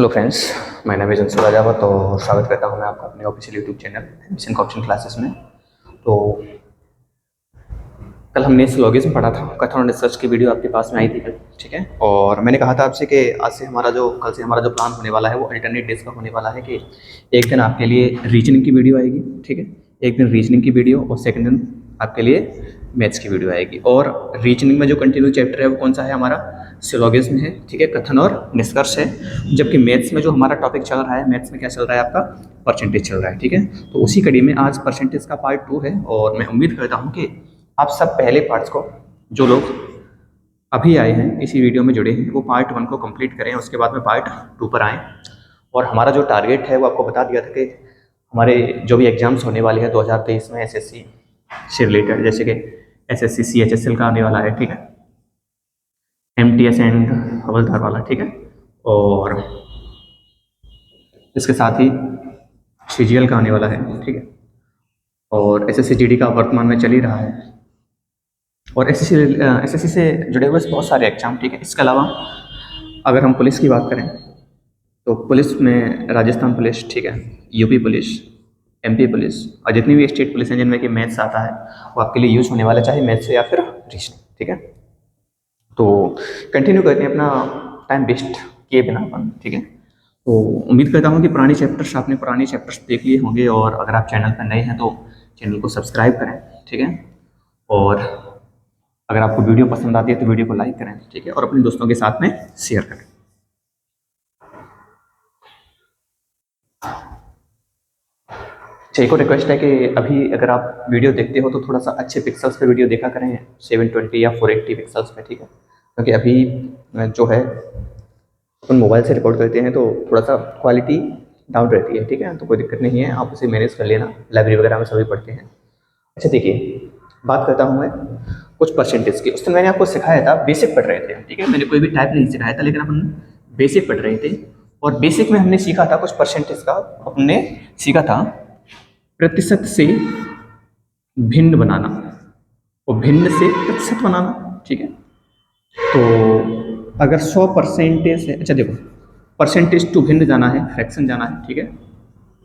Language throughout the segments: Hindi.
हेलो फ्रेंड्स, मैं नाम है जंसुल राजावत और स्वागत करता हूं मैं आपका अपने ऑफिशियल यूट्यूब चैनल एडमिशन कॉप्शन क्लासेस में। तो कल हमने सिलोगिज्म पढ़ा था, कथन और रिसर्च की वीडियो आपके पास में आई थी कल, ठीक है। और मैंने कहा था आपसे कि आज से कल से हमारा जो प्लान होने वाला है वो अल्टरनेट डेज का होने वाला है कि एक दिन आपके लिए रीजनिंग की वीडियो आएगी, ठीक है, एक दिन रीजनिंग की वीडियो और सेकेंड दिन आपके लिए मैथ्स की वीडियो आएगी। और रीजनिंग में जो कंटिन्यू चैप्टर है वो कौन सा है, हमारा सिलोगिज्म है, ठीक है, कथन और निष्कर्ष है। जबकि मैथ्स में जो हमारा टॉपिक चल रहा है, मैथ्स में क्या चल रहा है, आपका परसेंटेज चल रहा है, ठीक है। तो उसी कड़ी में आज परसेंटेज का पार्ट 2 है और मैं उम्मीद करता हूँ कि आप सब पहले पार्ट्स को, जो लोग अभी आए हैं इसी वीडियो में जुड़े हैं, वो पार्ट 1 को कंप्लीट करें, उसके बाद में पार्ट 2 पर आएँ। और हमारा जो टारगेट है वो आपको बता दिया था कि हमारे जो भी एग्जाम्स होने वाले हैं 2023 में एसएससी से रिलेटेड, जैसे कि एसएससी सीएचएसएल का आने वाला है, ठीक है, एमटीएस एंड हवलदार वाला, ठीक है, और इसके साथ ही सीजीएल का आने वाला है, ठीक है, और एसएससी जीडी का वर्तमान में चल ही रहा है, और एसएससी से जुड़े हुए बहुत सारे एग्जाम, ठीक है। इसके अलावा अगर हम पुलिस की बात करें तो पुलिस में राजस्थान पुलिस, ठीक है, यूपी पुलिस, एमपी पुलिस और जितनी भी स्टेट पुलिस हैं जिनमें कि मैथ्स आता है वो आपके लिए यूज होने वाला, चाहे मैथ्स से या फिर रीजनिंग, ठीक है। तो कंटिन्यू करते हैं अपना टाइम वेस्ट किए बिना अपन, ठीक है। तो उम्मीद करता हूँ कि आपने पुराने चैप्टर्स देख लिए होंगे, और अगर आप चैनल पर नए हैं तो चैनल को सब्सक्राइब करें, ठीक है, और अगर आपको वीडियो पसंद आती है तो वीडियो को लाइक करें, ठीक है, और अपने दोस्तों के साथ में शेयर करें। एक और रिक्वेस्ट है कि अभी अगर आप वीडियो देखते हो तो थोड़ा सा अच्छे पिक्सल्स पे वीडियो देखा करें, 720 या 480 पिक्सल्स पे, ठीक है, क्योंकि अभी जो है अपन मोबाइल से रिकॉर्ड करते हैं तो थोड़ा सा क्वालिटी डाउन रहती है, ठीक है। तो कोई दिक्कत नहीं है, आप उसे मैनेज कर लेना, लाइब्रेरी वगैरह में सभी पढ़ते हैं। अच्छा देखिए, बात करता हूँ मैं कुछ परसेंटेज की। उस दिन मैंने आपको सिखाया था, बेसिक पढ़ रहे थे, ठीक है, मैंने कोई भी टाइप नहीं सिखाया था, लेकिन अपन बेसिक पढ़ रहे थे। और बेसिक में हमने सीखा था कुछ परसेंटेज का, हमने सीखा था प्रतिशत से भिन्न बनाना और भिन्न से प्रतिशत बनाना, ठीक है। तो अगर 100% है, अच्छा देखो, परसेंटेज टू भिन्न जाना है, फ्रैक्शन जाना है, ठीक है,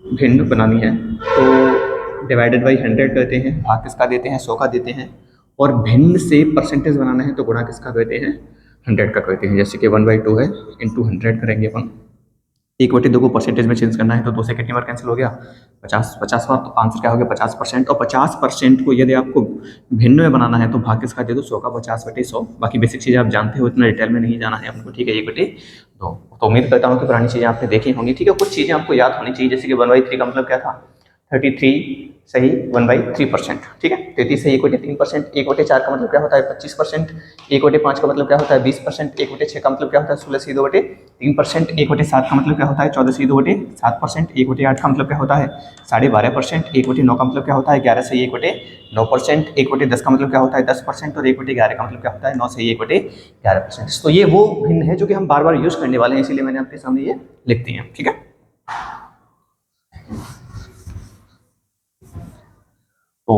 भिन्न बनानी है तो डिवाइडेड बाई 100 करते हैं, भाग किसका देते हैं, 100 का देते हैं, और भिन्न से परसेंटेज बनाना है तो गुणा किसका करते हैं, 100 का करते हैं। जैसे कि 1/2 है, इंटू 100 करेंगे अपन। 1/2 को परसेंटेज में चेंज करना है तो 2 से कितनी बार कैंसिल हो गया, 50 बार, तो आंसर क्या हो गया 50%। और 50% को यदि आपको भिन्न में बनाना है तो भाग किसका दे दो, 100 का, 50/100। बाकी बेसिक चीज़ें आप जानते हो, इतना डिटेल में नहीं जाना है आपको, ठीक है, 1/2। तो उम्मीद करता हूँ कि पुरानी चीज़ें आपने देखी होंगी, ठीक है। कुछ चीज़ें आपको याद होनी चाहिए, जैसे कि 1/3 का मतलब क्या था, 33 सही 1/3%, ठीक है। 33 सही 1/3%। 1/4 का मतलब क्या होता है, 25%। 1/5 का मतलब क्या होता है, 20%। 1/6 का मतलब क्या होता है, 16 से 2/3%। 1/7 का मतलब क्या होता है, 14 से 2/7%। 1/8 का मतलब क्या होता है, 12.5%। 1/9 का मतलब क्या होता है, 11 से 1/9%। 1/10 का मतलब क्या होता है, 10%। और 1/11 का मतलब क्या होता है, 9 से 1/11%। तो ये वो भिन्न है जो कि हम बार बार यूज करने वाले हैं, इसीलिए मैंने आपके सामने ये लिख दिए हैं, ठीक है। तो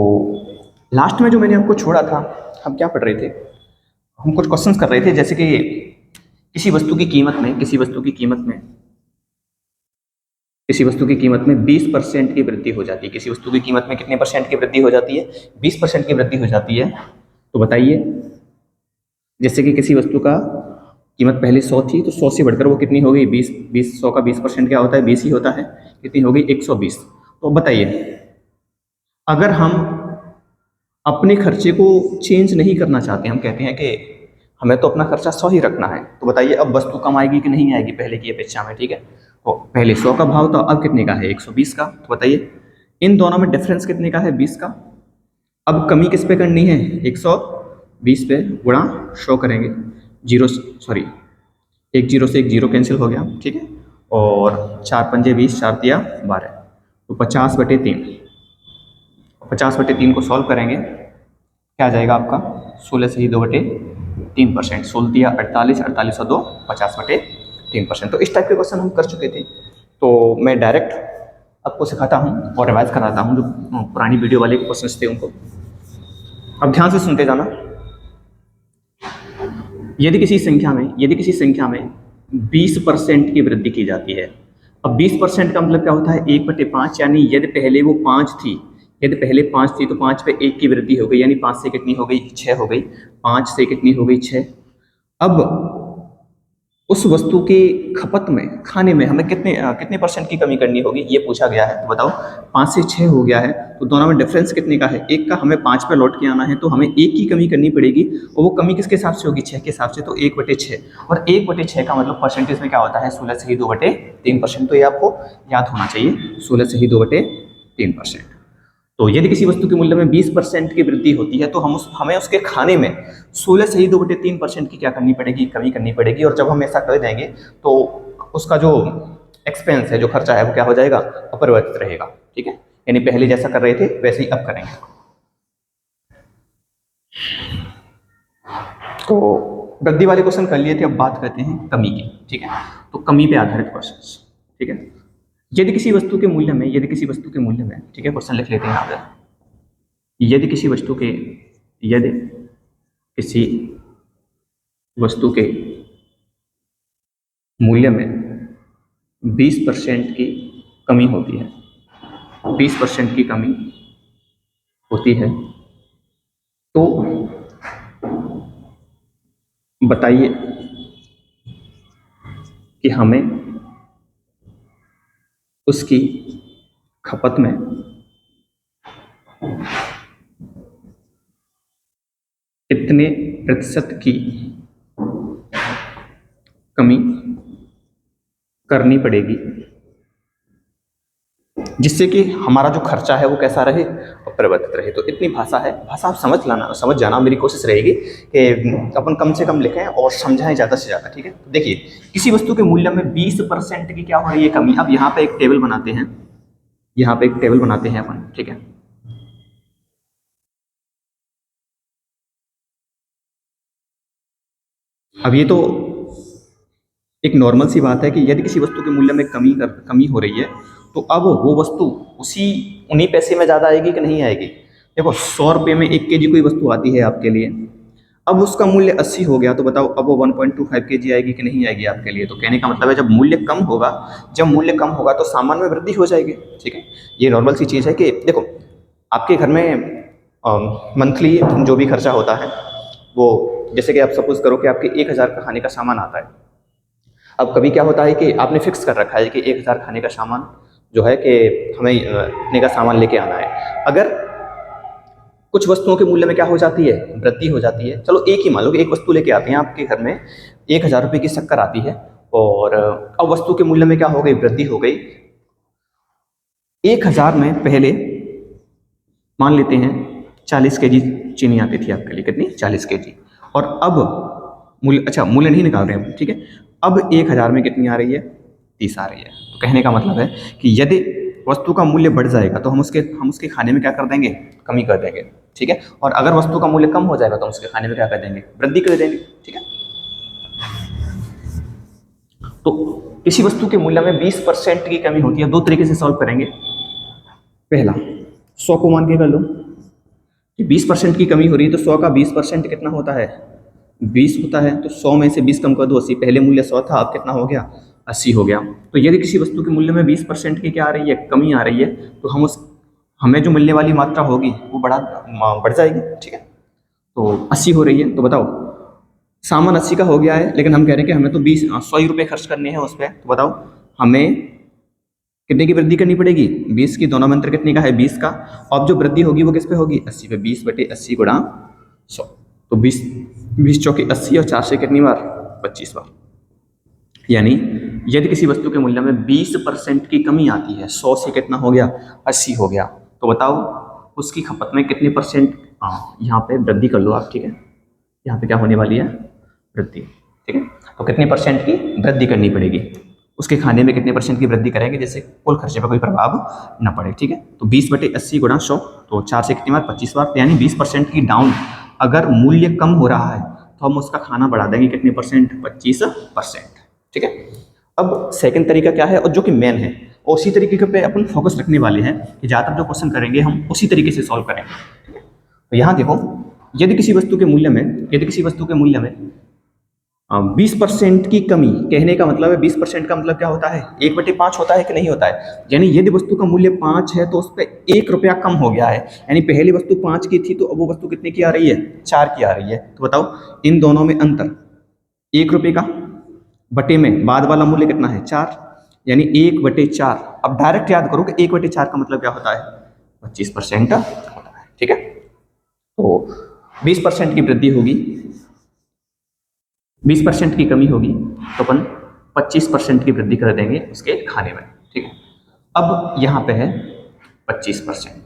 लास्ट में जो मैंने आपको छोड़ा था, हम क्या पढ़ रहे थे, हम कुछ क्वेश्चंस कर रहे थे, जैसे कि किसी वस्तु की कीमत में 20% की वृद्धि हो जाती है। किसी वस्तु की कीमत में कितने परसेंट की वृद्धि हो जाती है, 20% की वृद्धि हो जाती है। तो बताइए, जैसे कि किसी वस्तु का कीमत पहले 100 थी तो 100 से बढ़कर वो कितनी हो गई, 20। 100 का 20% क्या होता है, 20 ही होता है, कितनी हो गई, 120। तो बताइए, अगर हम अपने खर्चे को चेंज नहीं करना चाहते, हम कहते हैं कि हमें तो अपना खर्चा 100 ही रखना है, तो बताइए अब वस्तु कम आएगी कि नहीं आएगी पहले की अपेक्षा में, ठीक है। तो पहले 100 का भाव था, अब कितने का है, 120 का। तो बताइए इन दोनों में डिफरेंस कितने का है, 20 का। अब कमी किस पे करनी है, 120 पे गुणा 100 करेंगे, एक जीरो से एक जीरो कैंसिल हो गया, ठीक है, और 4 पंजे 20, 4 तिया 12, तो 50/3। 50/3 को सॉल्व करेंगे, क्या आ जाएगा आपका, 16 से ही 2/3%। 16 दिया 48, 48 और 2 50/3%। तो इस टाइप के क्वेश्चन हम कर चुके थे। तो मैं डायरेक्ट आपको सिखाता हूँ और रिवाइज कराता हूँ, जो पुरानी वीडियो वाले क्वेश्चन थे उनको। अब ध्यान से सुनते जाना। यदि किसी संख्या में 20% की वृद्धि की जाती है। अब 20% का मतलब क्या होता है, 1/5, यानी यदि पहले वो 5 थी, यदि पहले 5 थी तो 5 पे 1 की वृद्धि हो गई, यानी 5 से कितनी हो गई, 6 हो गई। 5 से कितनी हो गई, 6। अब उस वस्तु की खपत में, खाने में हमें कितने परसेंट की कमी करनी होगी, ये पूछा गया है। तो बताओ, 5 से 6 हो गया है, तो दोनों में डिफरेंस कितने का है, 1 का। हमें 5 पे लौट के आना है, तो हमें 1 की कमी करनी पड़ेगी, और वो कमी किसके हिसाब से होगी, 6 के हिसाब से। तो 1/6, और 1/6 का मतलब परसेंटेज में क्या होता है, 16 से ही 2/3%। तो ये आपको याद होना चाहिए, 16 से ही 2/3%। तो यदि किसी वस्तु के मूल्य में 20% की वृद्धि होती है, तो हमें उसके खाने में 16 से ही 2/3% की क्या करनी पड़ेगी, कमी करनी पड़ेगी। और जब हम ऐसा कर देंगे तो उसका जो एक्सपेंस है, जो खर्चा है, वो क्या हो जाएगा, अपरिवर्तित रहेगा। ठीक है, यानी पहले जैसा कर रहे थे वैसे ही अब करेंगे। तो वृद्धि वाले क्वेश्चन कर लिए थे, अब बात करते हैं कमी की। ठीक है, तो कमी पे आधारित क्वेश्चन। ठीक है, यदि किसी वस्तु के मूल्य में, ठीक है, क्वेश्चन लिख लेते हैं यहाँ पे। यदि किसी वस्तु के मूल्य में 20% की कमी होती है, 20% की कमी होती है, तो बताइए कि हमें उसकी खपत में कितने प्रतिशत की कमी करनी पड़ेगी, जिससे कि हमारा जो खर्चा है वो कैसा रहे, अपरिवर्तित रहे। तो इतनी भाषा है, भाषा आप समझ जाना। मेरी कोशिश रहेगी कि अपन कम से कम लिखें और समझाएं ज़्यादा से ज़्यादा। ठीक है, देखिए, किसी वस्तु के मूल्य में 20% की क्या हो रही है, कमी। अब यहाँ पे एक टेबल बनाते हैं, अपन। ठीक है, अब ये तो एक नॉर्मल सी बात है कि यदि किसी वस्तु के मूल्य में कमी हो रही है, तो अब वो वस्तु उन्हीं पैसे में ज़्यादा आएगी कि नहीं आएगी। देखो, 100 रुपये में 1 kg कोई वस्तु आती है आपके लिए, अब उसका मूल्य 80 हो गया, तो बताओ अब वो 1.25 kg आएगी कि नहीं आएगी आपके लिए। तो कहने का मतलब है, जब मूल्य कम होगा तो सामान में वृद्धि हो जाएगी। ठीक है, ये नॉर्मल सी चीज़ है कि देखो, आपके घर में मंथली जो भी खर्चा होता है, वो जैसे कि आप सपोज करो कि आपके 1000 का खाने का सामान आता है। अब कभी क्या होता है कि आपने फिक्स कर रखा है कि 1000 खाने का सामान जो है कि हमें इतने का सामान लेके आना है। अगर कुछ वस्तुओं के मूल्य में क्या हो जाती है, वृद्धि हो जाती है। चलो एक ही मान लो कि एक वस्तु लेके आते हैं आपके घर में, 1000 रुपये की शक्कर आती है, और अब वस्तु के मूल्य में क्या हो गई, वृद्धि हो गई। 1000 में पहले मान लेते हैं 40 kg चीनी आती थी आपके लिए, कितनी, 40 kg। और अब मूल्य नहीं निकाल रहे हैं, ठीक है। अब 1000 में कितनी आ रही है, 30 आ रही है। तो कहने का मतलब है कि यदि वस्तु का मूल्य बढ़ जाएगा तो हम उसके खाने में क्या कर देंगे, कमी कर देंगे, ठीक है। और अगर वस्तु का मूल्य कम हो जाएगा तो हम उसके खाने में क्या कर देंगे, वृद्धि कर देंगे, ठीक है। तो किसी वस्तु के मूल्य में 20% की कमी होती है, दो तरीके से सॉल्व करेंगे। पहला, 100 को मान के कर लो कि 20% की कमी हो रही है, तो 100 का 20% कितना होता है, 20 होता है। तो 100 में से 20 कम कर दो, 80। पहले मूल्य 100 था, अब कितना हो गया, 80 हो गया। तो यदि किसी वस्तु के मूल्य में 20% की क्या आ रही है, कमी आ रही है, तो हमें जो मिलने वाली मात्रा होगी वो बढ़ जाएगी, ठीक है। तो 80 हो रही है, तो बताओ सामान 80 का हो गया है, लेकिन हम कह रहे हैं कि हमें तो 100 ही रुपये खर्च करने हैं उस पर। तो बताओ हमें कितने की वृद्धि करनी पड़ेगी, 20 की। दोनों में अंतर कितने का है, 20 का। अब जो वृद्धि होगी वो किस पे होगी, 80 पे। 20/80 गुणा 100, तो 20 चौके 80, और 4 से कितनी बार, 25 बार। यानी यदि किसी वस्तु के मूल्य में 20% की कमी आती है, 100 से कितना हो गया, 80 हो गया, तो बताओ उसकी खपत में कितने परसेंट, यहाँ पे वृद्धि कर लो आप, ठीक है। यहाँ पे क्या होने वाली है, वृद्धि, ठीक है। तो कितने परसेंट की वृद्धि करनी पड़ेगी, उसके खाने में कितने परसेंट की वृद्धि करेंगे, जैसे कुल खर्चे पर कोई प्रभाव न पड़े, ठीक है। तो 20/80 गुणा 100, तो 4 से कितनी बार, 25 बार। तो यानी 20% की डाउन, अगर मूल्य कम हो रहा है तो हम उसका खाना बढ़ा देंगे कितने परसेंट, 25%, ठीक है। अब सेकंड तरीका क्या है, और जो कि मेन है, उसी तरीके पे अपन फोकस रखने वाले हैं कि ज़्यादातर जो क्वेश्चन करेंगे हम उसी तरीके से सॉल्व करेंगे, ठीक है। तो यहाँ देखो, यदि किसी वस्तु के मूल्य में 20% की कमी, कहने का मतलब है 20% का मतलब क्या होता है, 1/5 होता है कि नहीं होता है। यानी यदि वस्तु का मूल्य 5 है तो उस पर 1 रुपया कम हो गया है, यानी पहली वस्तु 5 की थी तो अब वो वस्तु कितने की आ रही है, 4 की आ रही है। तो बताओ इन दोनों में अंतर 1 रुपये का, बटे में बाद वाला मूल्य कितना है, 4, यानी 1/4। अब डायरेक्ट याद करो कि 1/4 का मतलब क्या होता है, 25% होता है। ठीक है, तो 20% की वृद्धि होगी, 20% की कमी होगी तो अपन 25% की वृद्धि कर देंगे उसके खाने में। ठीक है, अब यहाँ पे है 25%।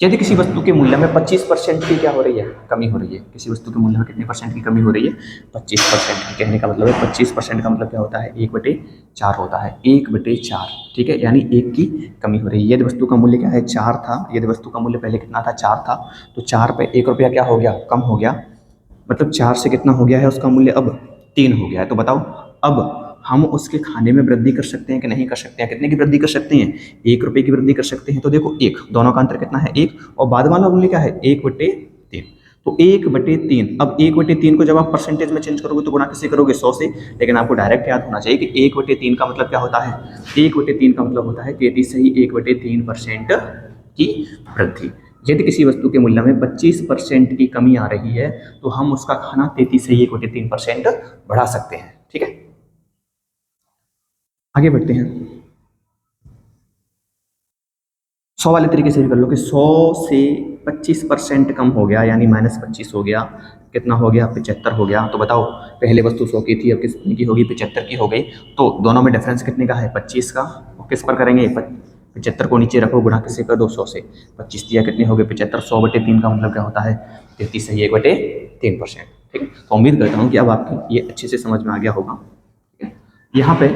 यदि किसी वस्तु के मूल्य में 25% की क्या हो रही है, कमी हो रही है, किसी वस्तु के मूल्य में कितने परसेंट की कमी हो रही है, 25% की। कहने का मतलब है 25% का मतलब क्या होता है, 1/4 होता है, 1/4। ठीक है, यानी 1 की कमी हो रही है। यदि वस्तु का मूल्य क्या है, 4 था, यदि वस्तु का मूल्य पहले कितना था, 4 था, तो 4 पे 1 रुपया क्या हो गया, कम हो गया, मतलब 4 से कितना हो गया है उसका मूल्य, अब 3 हो गया है। तो बताओ अब हम उसके खाने में वृद्धि कर सकते हैं कि नहीं कर सकते हैं, कितने की वृद्धि कर सकते हैं, 1 रुपये की वृद्धि कर सकते हैं। तो देखो 1, दोनों का अंतर कितना है, 1, और बाद वाला मूल्य क्या है, 1/3। तो 1/3, अब 1/3 को जब आप परसेंटेज में चेंज करोगे तो गुणा किससे करोगे, 100 से। लेकिन आपको डायरेक्ट याद होना चाहिए कि 1/3 का मतलब क्या होता है, 1/3 का मतलब होता है 33 से ही 1/3% की वृद्धि। यदि किसी वस्तु के मूल्य में 25% की कमी आ रही है तो हम उसका खाना 33 से 1/3% बढ़ा सकते हैं। ठीक है, आगे बढ़ते हैं। 100 वाले तरीके से भी कर लो कि 100 से 25% कम हो गया, यानी -25 हो गया, कितना हो गया, 75 हो गया। तो बताओ पहले वस्तु 100 की थी, अब कितने की होगी, 75 की हो गई। तो दोनों में डिफरेंस कितने का है, 25 का। और किस पर करेंगे, 75 को नीचे रखो, गुणा किससे कर दो, 100 से। 25 दिया, कितने हो गए, 75। 100/3 का मतलब क्या होता है, 33 से 1/3%। ठीक है, तो उम्मीद करता हूँ कि अब आपकी ये अच्छे से समझ में आ गया होगा। ठीक है, यहाँ पे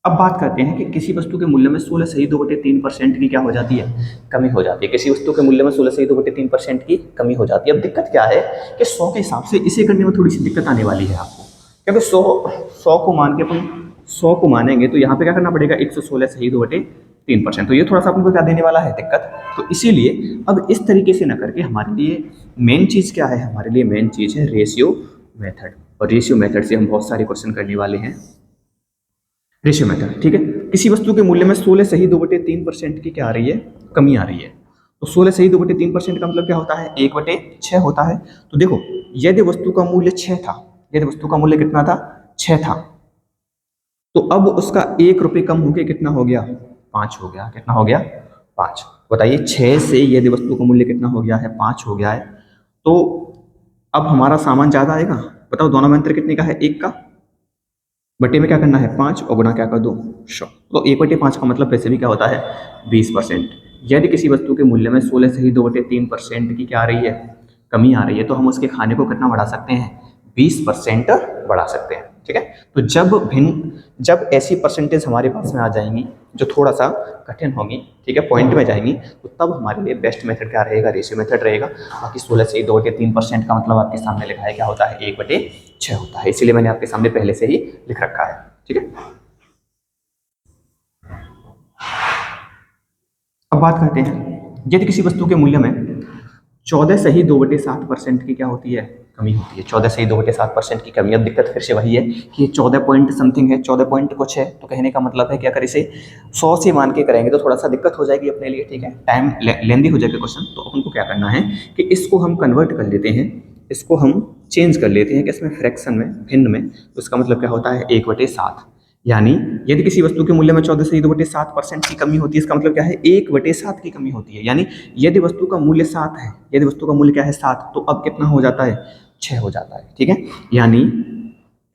अब बात करते हैं कि किसी वस्तु के मूल्य में 16 से ही 2/3% की क्या हो जाती है, कमी हो जाती है। किसी वस्तु के मूल्य में 16 से ही 2/3% की कमी हो जाती है। अब दिक्कत क्या है कि 100 के हिसाब से इसे करने में थोड़ी सी दिक्कत आने वाली है आपको, क्योंकि 100 को मान के अपन 100 को मानेंगे तो यहाँ पे क्या करना पड़ेगा, 116 से ही 2/3%। तो ये थोड़ा सा अपन को क्या देने वाला है, दिक्कत। तो इसीलिए अब इस तरीके से ना करके हमारे लिए मेन चीज़ क्या है, हमारे लिए मेन चीज़ है रेशियो मेथड। और रेशियो मेथड से हम बहुत सारे क्वेश्चन करने वाले हैं। रेशियो मेथड, ठीक है, किसी वस्तु के मूल्य में 16 से ही 2/3% की क्या आ रही है, कमी आ रही है। तो 16 से ही 2/3% का मतलब क्या होता है, 1/6 होता है। तो देखो यदि वस्तु का मूल्य 6 था, यदि वस्तु का मूल्य कितना था, 6 था, तो अब उसका 1 रुपये कम हो गया, कितना हो गया, 5 हो गया। कितना हो गया, 5। बताइए 6 से यदि वस्तु का मूल्य कितना हो गया है, 5 हो गया है, तो अब हमारा सामान ज़्यादा आएगा। बताओ दोनों में अंतर कितने का है, 1 का। बटे में क्या करना है, 5, और गुना क्या कर दो, 100। तो 1/5 का मतलब वैसे भी क्या होता है, 20%। यदि किसी वस्तु के मूल्य में 16 से ही 2/3% की क्या आ रही है, कमी आ रही है, तो हम उसके खाने को कितना बढ़ा सकते हैं, 20% बढ़ा सकते हैं। ठीक है, तो जब ऐसी परसेंटेज हमारे पास में आ जाएंगी जो थोड़ा सा कठिन होगी, ठीक है, पॉइंट में जाएंगी, तो तब हमारे लिए बेस्ट मेथड क्या रहेगा, रेशियो मेथड रहेगा। बाकी 16 से ही 2/3% का मतलब आपके सामने लिखा है, क्या होता है, 1/6 होता है। इसीलिए मैंने आपके सामने पहले से ही लिख रखा है। ठीक है, अब बात करते हैं, यदि किसी वस्तु के मूल्य में 14 से ही 2/7% की क्या होती है, कमी होती है। 14 से ही 2/7% की कमी। अब दिक्कत फिर से वही है कि ये 14 पॉइंट समथिंग है, 14 पॉइंट कुछ है। तो कहने का मतलब है कि अगर इसे 100 से मान के करेंगे तो थोड़ा सा दिक्कत हो जाएगी अपने लिए। ठीक है, टाइम लेंदी हो जाएगा क्वेश्चन। तो अपन को क्या करना है कि इसको हम कन्वर्ट कर लेते हैं, इसको हम चेंज कर लेते हैं कि इसमें फ्रैक्शन में, भिन्न में। तो इसका मतलब क्या होता है, 1/7। यानी यदि किसी वस्तु के मूल्य में 14 से ही 2/7% की कमी होती है, इसका मतलब क्या है, 1/7 की कमी होती है। यानी यदि वस्तु का मूल्य 7 है, यदि वस्तु का मूल्य क्या है, 7, तो अब कितना हो जाता है, 6 हो जाता है। ठीक है, यानी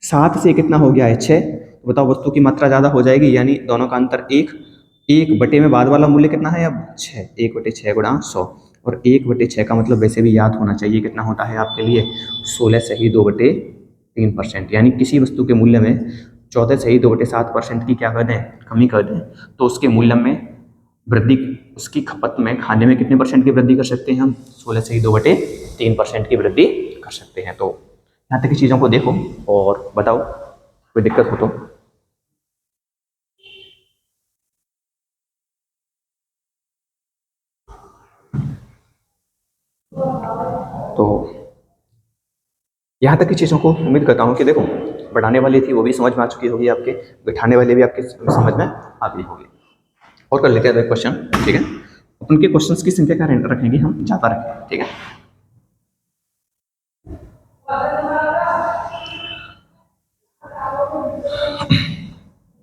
7 से कितना हो गया है, 6। तो बताओ वस्तु की मात्रा ज़्यादा हो जाएगी, यानी दोनों का अंतर 1। 1 बटे में बाद वाला मूल्य कितना है, अब 6। 1/6 गुणा 100। और 1/6 का मतलब वैसे भी याद होना चाहिए, कितना होता है आपके लिए, 16 से ही 2/3%। यानी किसी वस्तु के मूल्य में 14 से ही 2/7% की क्या कर दें, कमी कर दें, तो उसके मूल्य में वृद्धि, उसकी खपत में, खाने में कितने परसेंट की वृद्धि कर सकते हैं हम, 16 से ही 2/3% की वृद्धि कर सकते हैं। तो यहाँ तक की चीज़ों को देखो और बताओ कोई दिक्कत हो तो। तो यहाँ तक की चीज़ों को उम्मीद करता हूँ कि देखो बढ़ाने वाली थी वो भी समझ में आ चुकी होगी आपके, बिठाने वाले भी आपके समझ में आ गई होगी। और कर लेते हैं क्वेश्चन, ठीक है। उनके क्वेश्चंस की संख्या क्या रखेंगे हम, ज़्यादा रखेंगे, ठीक है।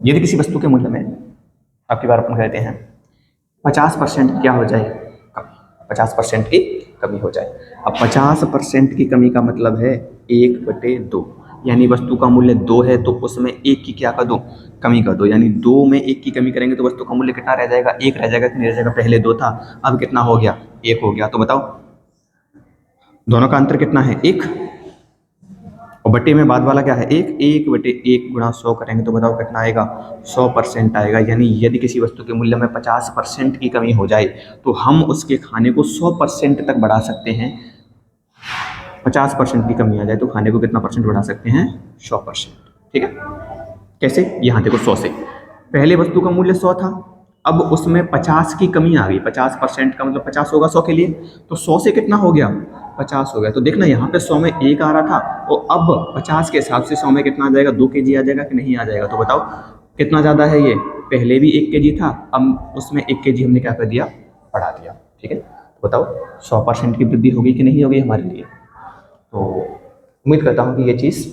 यदि किसी वस्तु के मूल्य में आपकी बार अपन कहते हैं 50% क्या हो जाए, 50% की कमी हो जाए। अब 50% की कमी का मतलब है 1/2, यानी वस्तु का मूल्य 2 है तो उसमें 1 की क्या कर दो, कमी कर दो। यानी 2 में 1 की कमी करेंगे तो वस्तु का मूल्य कितना रह जाएगा, 1 रह जाएगा कि नहीं रह जाएगा। पहले 2 था, अब कितना हो गया, 1 हो गया। तो बताओ दोनों का अंतर कितना है, 1। और बटे में बाद वाला क्या है, 1। 1/1 गुणा 100 करेंगे तो बताओ कितना आएगा, 100% आएगा। यानी यदि किसी वस्तु के मूल्य में 50% की कमी हो जाए तो हम उसके खाने को 100% तक बढ़ा सकते हैं। 50% की कमी आ जाए तो खाने को कितना परसेंट बढ़ा सकते हैं, 100%, ठीक है। कैसे, यहाँ देखो 100 से पहले वस्तु का मूल्य 100 था, अब उसमें 50 की कमी आ गई। 50% का मतलब 50 होगा 100 के लिए, तो 100 से कितना हो गया, 50 हो गया। तो देखना यहाँ पे 100 में 1 आ रहा था और अब 50 के हिसाब से 100 में कितना आ जाएगा, 2 kg आ जाएगा कि नहीं आ जाएगा। तो बताओ कितना ज़्यादा है ये, पहले भी 1 kg था, अब उसमें 1 kg हमने क्या कर दिया, बढ़ा दिया, ठीक है। तो बताओ 100% की वृद्धि होगी कि नहीं होगी हमारे लिए। तो उम्मीद करता हूँ कि ये चीज़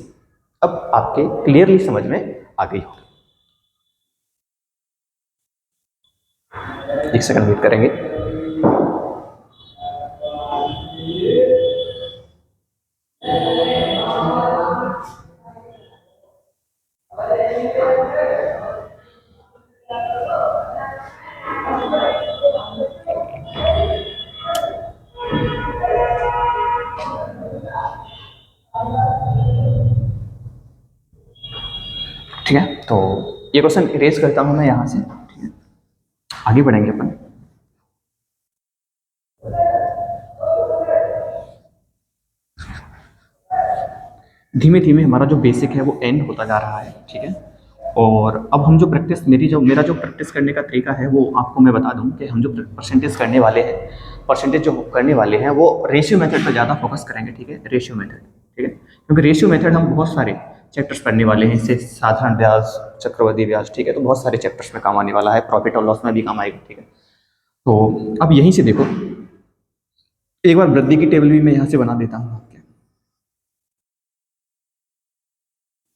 अब आपके क्लियरली समझ में आ गई होगी। एक सेकंड वेट करेंगे। ठीक है, तो ये क्वेश्चन इरेज करता हूं मैं यहां से, ठीक है। आगे बढ़ेंगे अपन। धीमे धीमे हमारा जो बेसिक है वो एंड होता जा रहा है, ठीक है। और अब हम जो प्रैक्टिस, मेरा जो प्रैक्टिस करने का तरीका है वो आपको मैं बता दूं कि हम जो परसेंटेज करने वाले हैं, परसेंटेज जो करने वाले हैं वो रेशियो मेथड पर ज़्यादा फोकस करेंगे, ठीक है। रेशियो मेथड, ठीक है, क्योंकि रेशियो मेथड हम बहुत सारे चैप्टर्स पढ़ने वाले हैं, इससे साधारण ब्याज, चक्रवृद्धि ब्याज, ठीक है। तो बहुत सारे चैप्टर्स में काम आने वाला है, प्रॉफिट और लॉस में भी काम आएगा, ठीक है। तो अब यहीं से देखो, एक बार वृद्धि की टेबल भी मैं यहाँ से बना देता हूँ।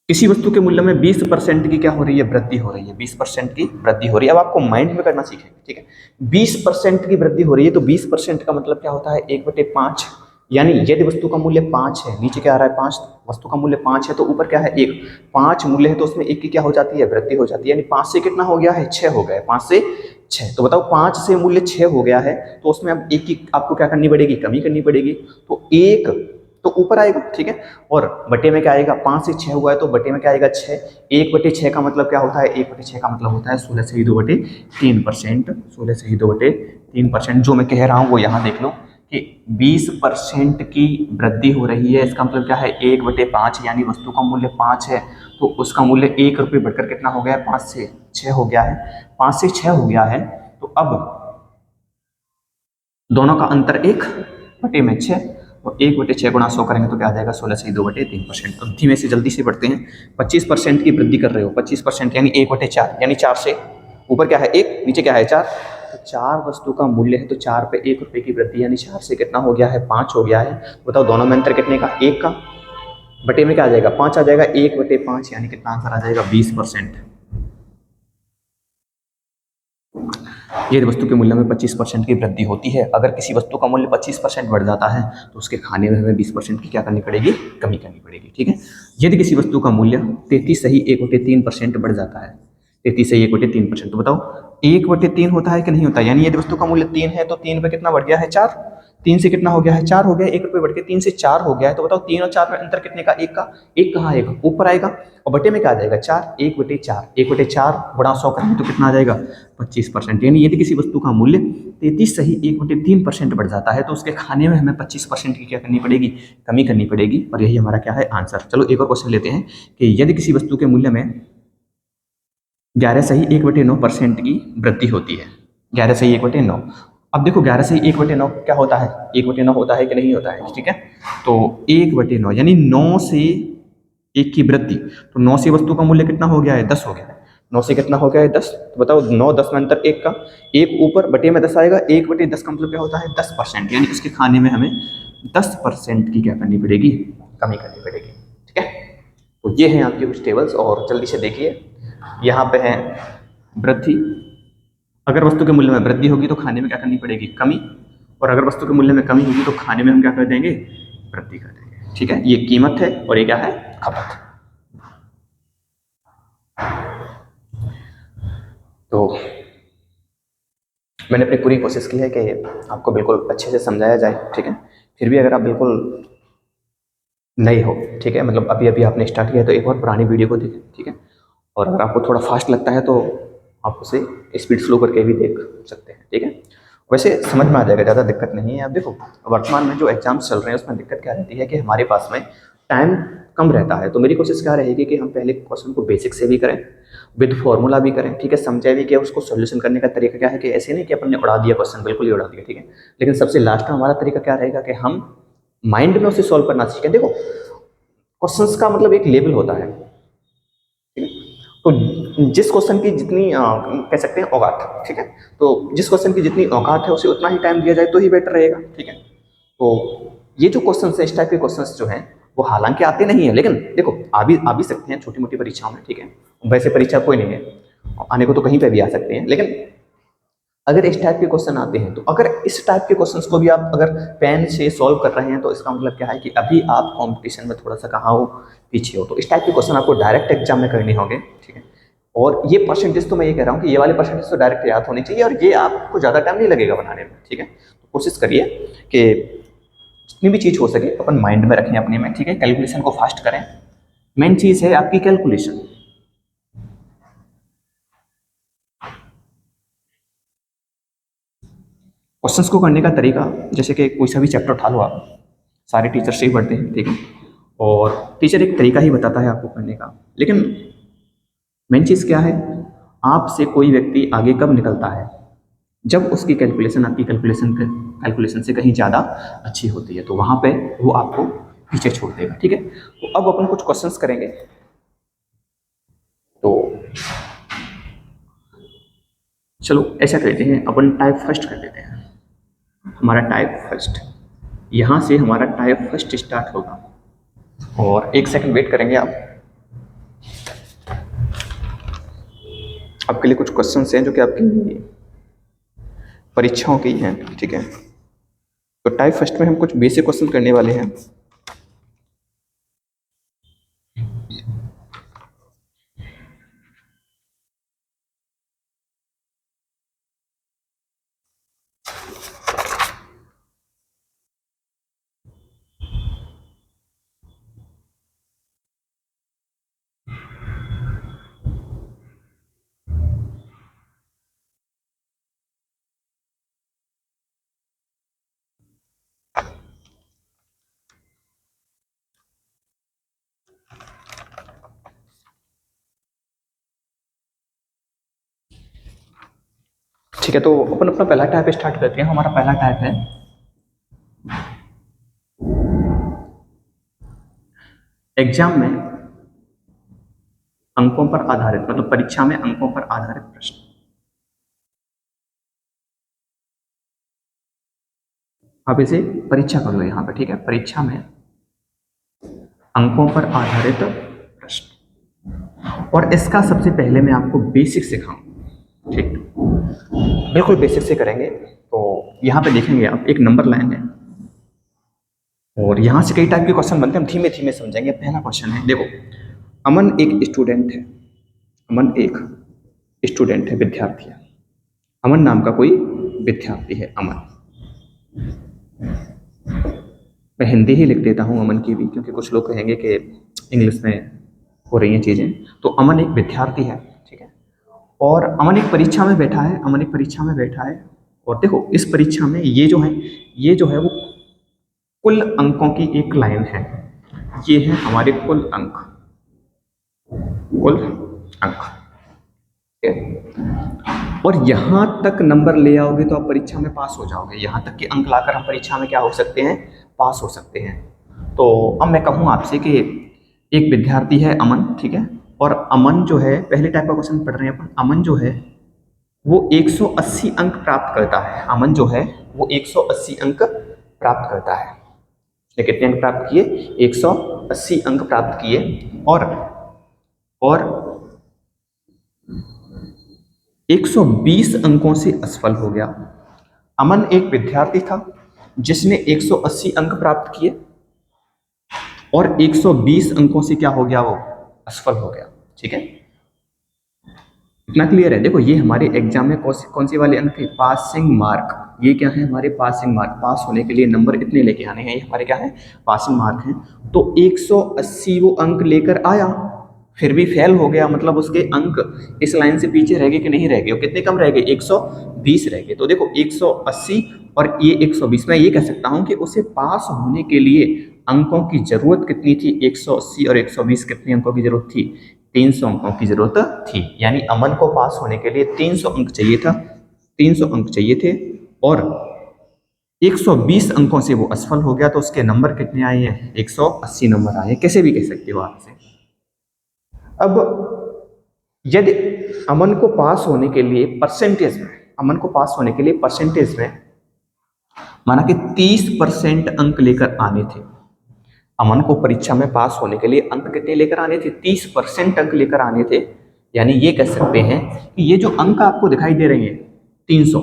किसी वस्तु के मूल्य में 20% की क्या हो रही है, वृद्धि हो रही है। 20% की वृद्धि हो रही है। अब आपको माइंड में करना सीखेंगे, ठीक है। 20% की वृद्धि हो रही है तो 20% का मतलब क्या होता है, 1/5। यानी यदि वस्तु का मूल्य 5 है, नीचे क्या आ रहा है 5, वस्तु का मूल्य 5 है तो ऊपर क्या है 1। 5 मूल्य है तो उसमें 1 की क्या हो जाती है, वृद्धि हो जाती है। यानी 5 से कितना हो गया है, 6 हो गया है। 5 से 6, तो बताओ 5 से मूल्य 6 हो गया है तो उसमें अब 1 की आपको क्या करनी पड़ेगी, कमी करनी पड़ेगी। तो 1 तो ऊपर आएगा, ठीक है। और बटे में क्या आएगा, 5 से 6 हुआ है तो बटे में क्या आएगा, 6। 1/6 का मतलब क्या होता है, 1/6 का मतलब होता है 16 से ही 2/3%। 16 से ही 2/3%। जो मैं कह रहा हूँ वो यहाँ देख लो कि 20% की वृद्धि हो रही है, इसका मतलब क्या है 1/5। यानी वस्तु का मूल्य 5 है तो उसका मूल्य 1 रुपये बढ़कर कितना हो गया है, 5 से 6 हो गया है। 5 से 6 हो गया है तो अब दोनों का अंतर 1/6, और 1/6 गुणा 100 करेंगे तो क्या आ जाएगा, 16 से 2/3%। तो धीमे से जल्दी से बढ़ते हैं। 25% की वृद्धि कर रहे हो, 25% यानी 1/4, यानी 4 से ऊपर क्या है 1, नीचे क्या है 4। तो 4 वस्तु का मूल्य है तो 4 पे 1 रुपये की वृद्धि, यानी 4 से कितना हो गया है, 5 हो गया है। बताओ दोनों में अंतर कितने का, 1 का। बटे में क्या आ जाएगा, 5 आ जाएगा, 1/5, यानी कितना आंसर आ जाएगा, 20%। यदि वस्तु के मूल्य में 25% की वृद्धि होती है, अगर किसी वस्तु का मूल्य 25% बढ़ जाता है तो उसके खाने में हमें 20% की क्या करनी पड़ेगी, कमी करनी पड़ेगी, ठीक है। यदि किसी वस्तु का मूल्य 33 सही 1/3% बढ़ जाता है, 33 सही 1/3%, तो बताओ 1/3 होता है कि नहीं होता। यानी यदि वस्तु का मूल्य 3 है तो 3 पे कितना बढ़ गया है, 4। 3 से कितना हो गया है, 4 हो गया, 1 रुपये बढ़ के 3 से 4 हो गया है। तो बताओ 3 और 4 में अंतर कितने का, 1 का। 1 कहाँ आएगा, ऊपर आएगा। और बटे में क्या आ जाएगा, 4। 1/4, 1/4 गुणा 100 करेंगे तो कितना आ जाएगा, 25%। यानी यदि किसी वस्तु का मूल्य 33 सही 1/3% बढ़ जाता है तो उसके खाने में हमें 25% की क्या करनी पड़ेगी, कमी करनी पड़ेगी। और यही हमारा क्या है, आंसर। चलो एक और क्वेश्चन लेते हैं कि यदि किसी वस्तु के मूल्य में 11 सही 1/9% की वृद्धि होती है, 11 सही 1/9, अब देखो 11 से 1/9 क्या होता है, 1/9 होता है कि नहीं होता है, ठीक है। तो 1/9 यानी 9 से 1 की वृद्धि, तो 9 से वस्तु का मूल्य कितना हो गया है, 10 हो गया है। 9 से कितना हो गया है, 10। तो बताओ 9 10 में अंतर 1 का, 1 ऊपर बटे में 10 आएगा, 1/10 का मतलब क्या होता है, 10%, यानी उसके खाने में हमें 10% की क्या करनी पड़ेगी, कमी करनी पड़ेगी, ठीक है। तो ये हैं आपके कुछ टेबल्स, और जल्दी से देखिए, यहाँ पे है वृद्धि। अगर वस्तु के मूल्य में वृद्धि होगी तो खाने में क्या करनी पड़ेगी, कमी, और अगर वस्तु के मूल्य में कमी होगी तो खाने में हम क्या कर देंगे, वृद्धि कर देंगे, ठीक है। ये कीमत है और ये क्या है, खपत। तो मैंने अपनी पूरी कोशिश की है कि आपको बिल्कुल अच्छे से समझाया जाए, ठीक है। फिर भी अगर आप बिल्कुल नए हो, ठीक है, मतलब अभी अभी आपने स्टार्ट किया, तो एक और पुरानी वीडियो को देखें, ठीक है। और अगर आपको थोड़ा फास्ट लगता है तो आप उसे स्पीड स्लो करके भी देख सकते हैं, ठीक है। वैसे समझ में आ जाएगा, ज़्यादा दिक्कत नहीं है। अब देखो वर्तमान में जो एग्जाम्स चल रहे हैं उसमें दिक्कत क्या रहती है कि हमारे पास में टाइम कम रहता है। तो मेरी कोशिश क्या रहेगी कि हम पहले क्वेश्चन को बेसिक से भी करें, विद फॉर्मूला भी करें, ठीक है, समझे भी कि उसको सोल्यूशन करने का तरीका क्या है, कि ऐसे नहीं कि अपन ने उड़ा दिया क्वेश्चन, बिल्कुल ही उड़ा दिया, ठीक है। लेकिन सबसे लास्ट में हमारा तरीका क्या रहेगा कि हम माइंड में उसे सॉल्व करना सीखें। देखो क्वेश्चंस का मतलब एक लेवल होता है, ठीक है। तो जिस क्वेश्चन की जितनी कह सकते हैं औकात, ठीक है, तो जिस क्वेश्चन की जितनी औकात है उसे उतना ही टाइम दिया जाए तो ही बेटर रहेगा, ठीक है। तो ये जो क्वेश्चन है, इस टाइप के क्वेश्चन जो हैं वो हालांकि आते नहीं है, लेकिन देखो आ भी सकते हैं छोटी मोटी परीक्षाओं में, ठीक है। वैसे परीक्षा कोई नहीं है, आने को तो कहीं पे भी आ सकते हैं, लेकिन अगर इस टाइप के क्वेश्चन आते हैं, तो अगर इस टाइप के क्वेश्चंस को भी आप अगर पेन से सॉल्व कर रहे हैं, तो इसका मतलब क्या है कि अभी आप कंपटीशन में थोड़ा सा कहाँ हो, पीछे हो। तो इस टाइप के क्वेश्चन आपको डायरेक्ट एग्जाम में करने होंगे, ठीक है। और ये परसेंटेज तो मैं ये कह रहा हूँ कि ये वाले परसेंटेज तो डायरेक्ट याद होने चाहिए, और ये आपको ज़्यादा टाइम नहीं लगेगा बनाने में, ठीक है। तो कोशिश करिए कि जितनी भी चीज़ हो सके अपन माइंड में रखें अपने में, ठीक है। कैलकुलेशन को फास्ट करें, मेन चीज़ है आपकी कैलकुलेशन। क्वेश्चंस को करने का तरीका, जैसे कि कोई सा भी चैप्टर उठा लो आप, सारे टीचर से ही पढ़ते हैं, ठीक है। और टीचर एक तरीका ही बताता है आपको करने का, लेकिन मेन चीज़ क्या है, आपसे कोई व्यक्ति आगे कब निकलता है, जब उसकी कैलकुलेशन आपकी कैलकुलेशन से कहीं ज़्यादा अच्छी होती है, तो वहाँ पे वो आपको पीछे छोड़ देगा, ठीक है। तो अब अपन कुछ क्वेश्चंस करेंगे। तो चलो ऐसा करते हैं, अपन टाइप फर्स्ट कर लेते हैं। हमारा टाइप फर्स्ट, यहाँ से हमारा टाइप फर्स्ट स्टार्ट होगा, और 1 सेकंड वेट करेंगे आप। आपके लिए कुछ क्वेश्चंस हैं जो कि आपकी परीक्षाओं की हैं, ठीक है। तो टाइप फर्स्ट में हम कुछ बेसिक क्वेश्चन करने वाले हैं। ठीक है, तो अपन अपना पहला टाइप स्टार्ट करते हैं। हमारा पहला टाइप है एग्जाम में अंकों पर आधारित, मतलब परीक्षा में अंकों पर आधारित प्रश्न। आप इसे परीक्षा कर लो यहाँ पे, ठीक है, परीक्षा में अंकों पर आधारित प्रश्न। और इसका सबसे पहले मैं आपको बेसिक सिखाऊं, ठीक, बिल्कुल बेसिक से करेंगे। तो यहाँ पे देखेंगे आप, एक नंबर लाइन है, और यहाँ से कई टाइप के क्वेश्चन बनते हैं, हम धीमे धीमे समझेंगे। पहला क्वेश्चन है, देखो, अमन एक स्टूडेंट है, अमन एक स्टूडेंट है, विद्यार्थी है। अमन नाम का कोई विद्यार्थी है, अमन। मैं हिंदी ही लिख देता हूँ अमन की भी, क्योंकि कुछ लोग कहेंगे कि इंग्लिश में हो रही हैं चीज़ें। तो अमन एक विद्यार्थी है, ठीक है, और अमन एक परीक्षा में बैठा है, अमन एक परीक्षा में बैठा है। और देखो इस परीक्षा में ये जो है वो कुल अंकों की एक लाइन है। ये है हमारे कुल अंक, कुल अंक, ठीक है। और यहाँ तक नंबर ले आओगे तो आप परीक्षा में पास हो जाओगे। यहाँ तक के अंक लाकर हम परीक्षा में क्या हो सकते हैं, पास हो सकते हैं। तो अब मैं कहूँ आपसे कि एक विद्यार्थी है अमन, ठीक है, और अमन जो है, पहले टाइप का क्वेश्चन पढ़ रहे हैं अपन। अमन जो है वो 180 अंक प्राप्त करता है। अमन जो है वो 180 अंक प्राप्त करता है। उसने कितने अंक प्राप्त किए, 180 अंक प्राप्त किए। और 120 अंकों से असफल हो गया। अमन एक विद्यार्थी था जिसने 180 अंक प्राप्त किए और 120 अंकों से क्या हो गया, वो असफल हो गया। ठीक है, इतना क्लियर है। देखो ये हमारे एग्जाम में कौन से वाले अंक थे, पासिंग मार्क। ये क्या है, हमारे पासिंग मार्क। पास होने के लिए नंबर इतने लेके आने हैं, ये हमारे क्या है, पासिंग मार्क हैं। तो 180 वो अंक लेकर आया, फिर भी फेल हो गया, मतलब उसके अंक इस लाइन से पीछे रह गए कि नहीं रह गए, कितने कम रह गए, 120 रह गए। तो देखो 180 और ये 120, मैं ये कह सकता हूं कि उसे पास होने के लिए अंकों की जरूरत कितनी थी, 180 और 120 कितने अंकों की जरूरत थी, 300 अंकों की जरूरत थी। यानी अमन को पास होने के लिए 300 अंक चाहिए था, 300 अंक चाहिए थे, और 120 अंकों से वो असफल हो गया। तो उसके नंबर कितने आए हैं, 180 नंबर आए, कैसे भी कह सकते हो आप इसे। अब यदि अमन को पास होने के लिए परसेंटेज में, अमन को पास होने के लिए परसेंटेज में माना कि 30% अंक लेकर आने थे। अमन को परीक्षा में पास होने के लिए अंक कितने लेकर आने थे, 30% अंक लेकर आने थे। यानी ये कह सकते हैं कि ये जो अंक आपको दिखाई दे रहे हैं 300,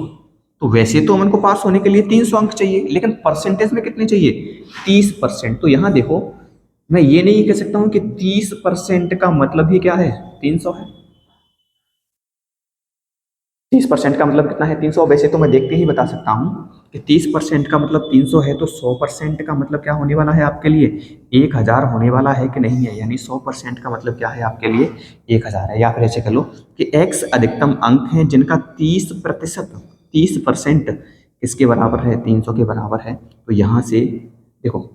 तो वैसे तो अमन को पास होने के लिए 300 अंक चाहिए, लेकिन परसेंटेज में कितने चाहिए, 30%। तो यहां देखो, मैं ये नहीं कह सकता हूं कि 30% का मतलब ही क्या है, 300 है। 30% का मतलब कितना है, 300। वैसे तो मैं देखते ही बता सकता हूं कि 30% का मतलब 300 है, तो 100% का मतलब क्या होने वाला है आपके लिए, 1000 होने वाला है कि नहीं है। यानी 100% का मतलब क्या है आपके लिए, 1000 है। या फिर ऐसे कर लो कि x अधिकतम अंक हैं जिनका 30%, 30% किसके बराबर है, 300 के बराबर है। तो यहाँ से देखो,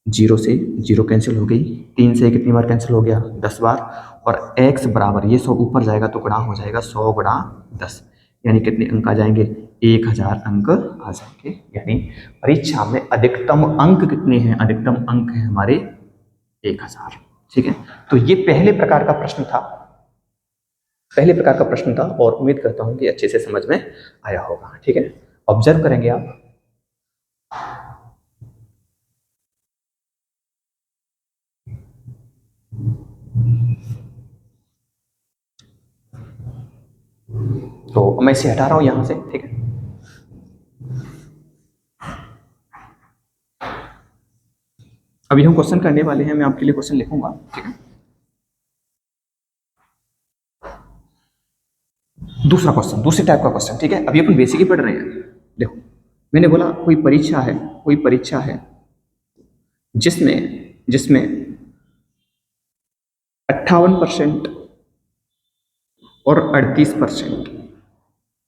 0 से 0 कैंसिल हो गई, 3 से कितनी बार कैंसिल हो गया, 10 बार, और x बराबर, ये 100 ऊपर जाएगा तो गुणा हो जाएगा, 100 गुणा 10, यानी कितने अंक आ जाएंगे, 1000 अंक आ जाएंगे। यानी परीक्षा में अधिकतम अंक कितने हैं, अधिकतम अंक हैं हमारे 1000। ठीक है, तो ये पहले प्रकार का प्रश्न था, पहले प्रकार का प्रश्न था, और उम्मीद करता हूं कि अच्छे से समझ में आया होगा। ठीक है, ऑब्जर्व करेंगे आप। तो मैं इसे हटा रहा हूं यहां से। ठीक है, अभी हम क्वेश्चन करने वाले हैं, मैं आपके लिए क्वेश्चन लिखूंगा। ठीक है, दूसरा क्वेश्चन, दूसरे टाइप का क्वेश्चन। ठीक है, अभी अपन बेसिक ही पढ़ रहे हैं। देखो, मैंने बोला कोई परीक्षा है, कोई परीक्षा है जिसमें जिसमें 58% और 38%,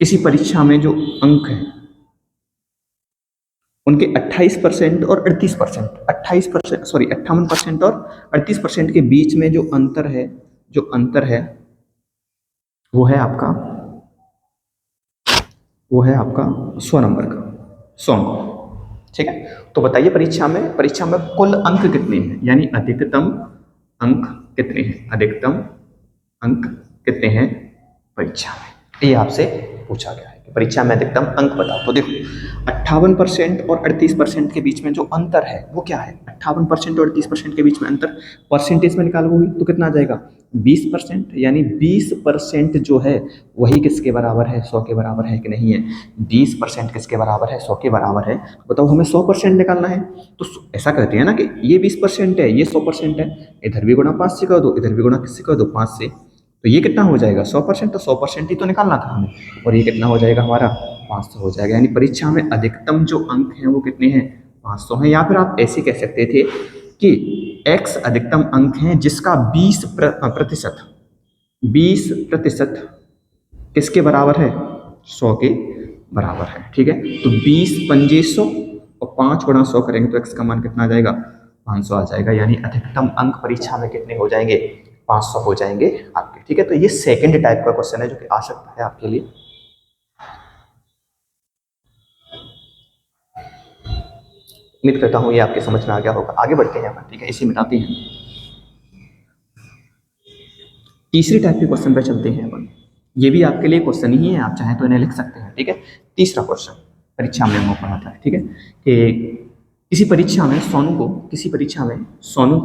किसी परीक्षा में जो अंक हैं उनके 28% और 38%, 28%, सॉरी 58% और 38% के बीच में जो अंतर है, जो अंतर है वो है आपका, वो है आपका 100 नंबर का, 100 अंक। ठीक है, तो बताइए परीक्षा में कुल अंक कितने हैं, यानी अधिकतम अंक कितने हैं, अधिकतम अंक कितने हैं परीक्षा में, ये आपसे पूछा गया है कि परीक्षा में अधिकतम अंक बताओ। तो देखो 58% और 38% के बीच में जो अंतर है वो क्या है, 58% और 38% के बीच में अंतर परसेंटेज में निकालोगे तो कितना आ जाएगा, 20%। यानी 20% जो है वही किसके बराबर है, 100 के बराबर है कि नहीं है, 20% किसके बराबर है, 100 के बराबर है। बताओ हमें 100% निकालना है, तो ऐसा करते हैं ना कि ये 20% है, ये 100% है, इधर भी गुणा 5 से कर दो, इधर भी गुणा किससे कर दो, 5 से। तो ये कितना हो जाएगा, 100%। तो 100% ही तो निकालना था हमें, और ये कितना हो जाएगा हमारा, 500 हो जाएगा। यानी परीक्षा में अधिकतम जो अंक हैं वो कितने हैं, 500 हैं। या फिर आप ऐसे कह सकते थे कि x अधिकतम अंक हैं जिसका 20% 20% किसके बराबर है, 100 के बराबर है। ठीक है, तो 20 पंजे 100 और 5 गुणा 100 करेंगे तो x का मान कितना आ जाएगा, 500 आ जाएगा। यानी अधिकतम अंक परीक्षा में कितने हो जाएंगे, 500 हो जाएंगे आपके। ठीक है, तो ये सेकंड टाइप का क्वेश्चन है जो कि आ सकता है आपके लिए। उम्मीद करता हूँ ये आपके समझ में आ गया होगा। आगे बढ़ते हैं अपन, ठीक है, इसे मिटाते हैं। तीसरी टाइप के क्वेश्चन पे चलते हैं अपन। ये भी आपके लिए क्वेश्चन ही है, आप चाहें तो इन्हें लिख सकते हैं, ठीक है। तीसरा क्वेश्चन परीक्षा में हमको पढ़ाता है, ठीक है, कि किसी परीक्षा में सोनू को किसी परीक्षा में सोनू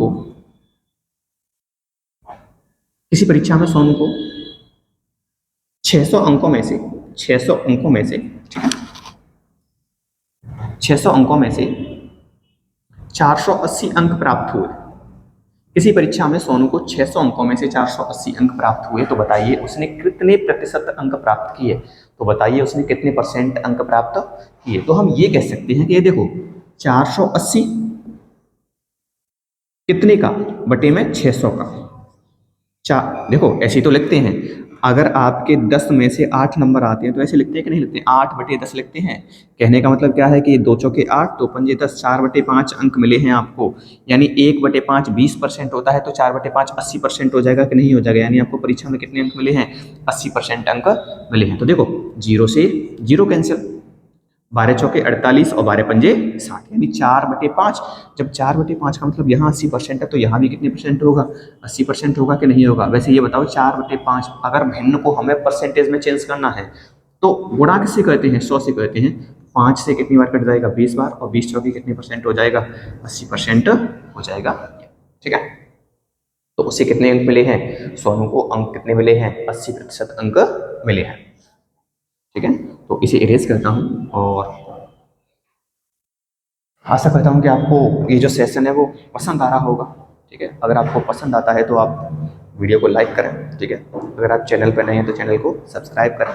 को 600 अंकों में से 600 अंकों में से, ठीक है, 600 अंकों में से 480 अंक प्राप्त हुए। किसी परीक्षा में सोनू को 600 अंकों में से 480 अंक प्राप्त हुए, तो बताइए उसने कितने प्रतिशत अंक प्राप्त किए। तो बताइए उसने कितने परसेंट अंक प्राप्त किए। तो हम ये कह सकते हैं कि ये देखो 480 कितने का बटे में 600 का। देखो ऐसे तो लिखते हैं, अगर आपके 10 में से 8 नंबर आते हैं तो ऐसे लिखते हैं कि नहीं लिखते, 8/10 लिखते हैं। कहने का मतलब क्या है कि 2 चौके 8, 2 पंजे 10, 4/5 अंक मिले हैं आपको, यानी 1/5 20% होता है, तो 4/5 80% हो जाएगा कि नहीं हो जाएगा। यानी आपको परीक्षा में कितने अंक मिले हैं, 80% अंक मिले हैं। तो देखो 0 से 0 कैंसिल, 12 चौके 48 और 12 पंजे 60, यानी 4/5। जब 4/5 का मतलब यहाँ 80% है, तो यहाँ भी कितने परसेंट होगा, 80% होगा कि नहीं होगा। वैसे ये बताओ 4/5 अगर भिन्न को हमें परसेंटेज में चेंज करना है तो गुणा किससे करते हैं, 100 से करते हैं। 5 से कितनी बार कट जाएगा, 20 बार, और 20 चौके कितने परसेंट हो जाएगा, 80% हो जाएगा, ठीक है। तो उसे कितने अंक मिले हैं, सोनू को अंक कितने मिले हैं, 80% अंक मिले हैं, ठीक है। तो इसे इरेज करता हूँ और आशा करता हूँ कि आपको ये जो सेशन है वो पसंद आ रहा होगा, ठीक है। अगर आपको पसंद आता है तो आप वीडियो को लाइक करें, ठीक है। अगर आप चैनल पर नए हैं तो चैनल को सब्सक्राइब करें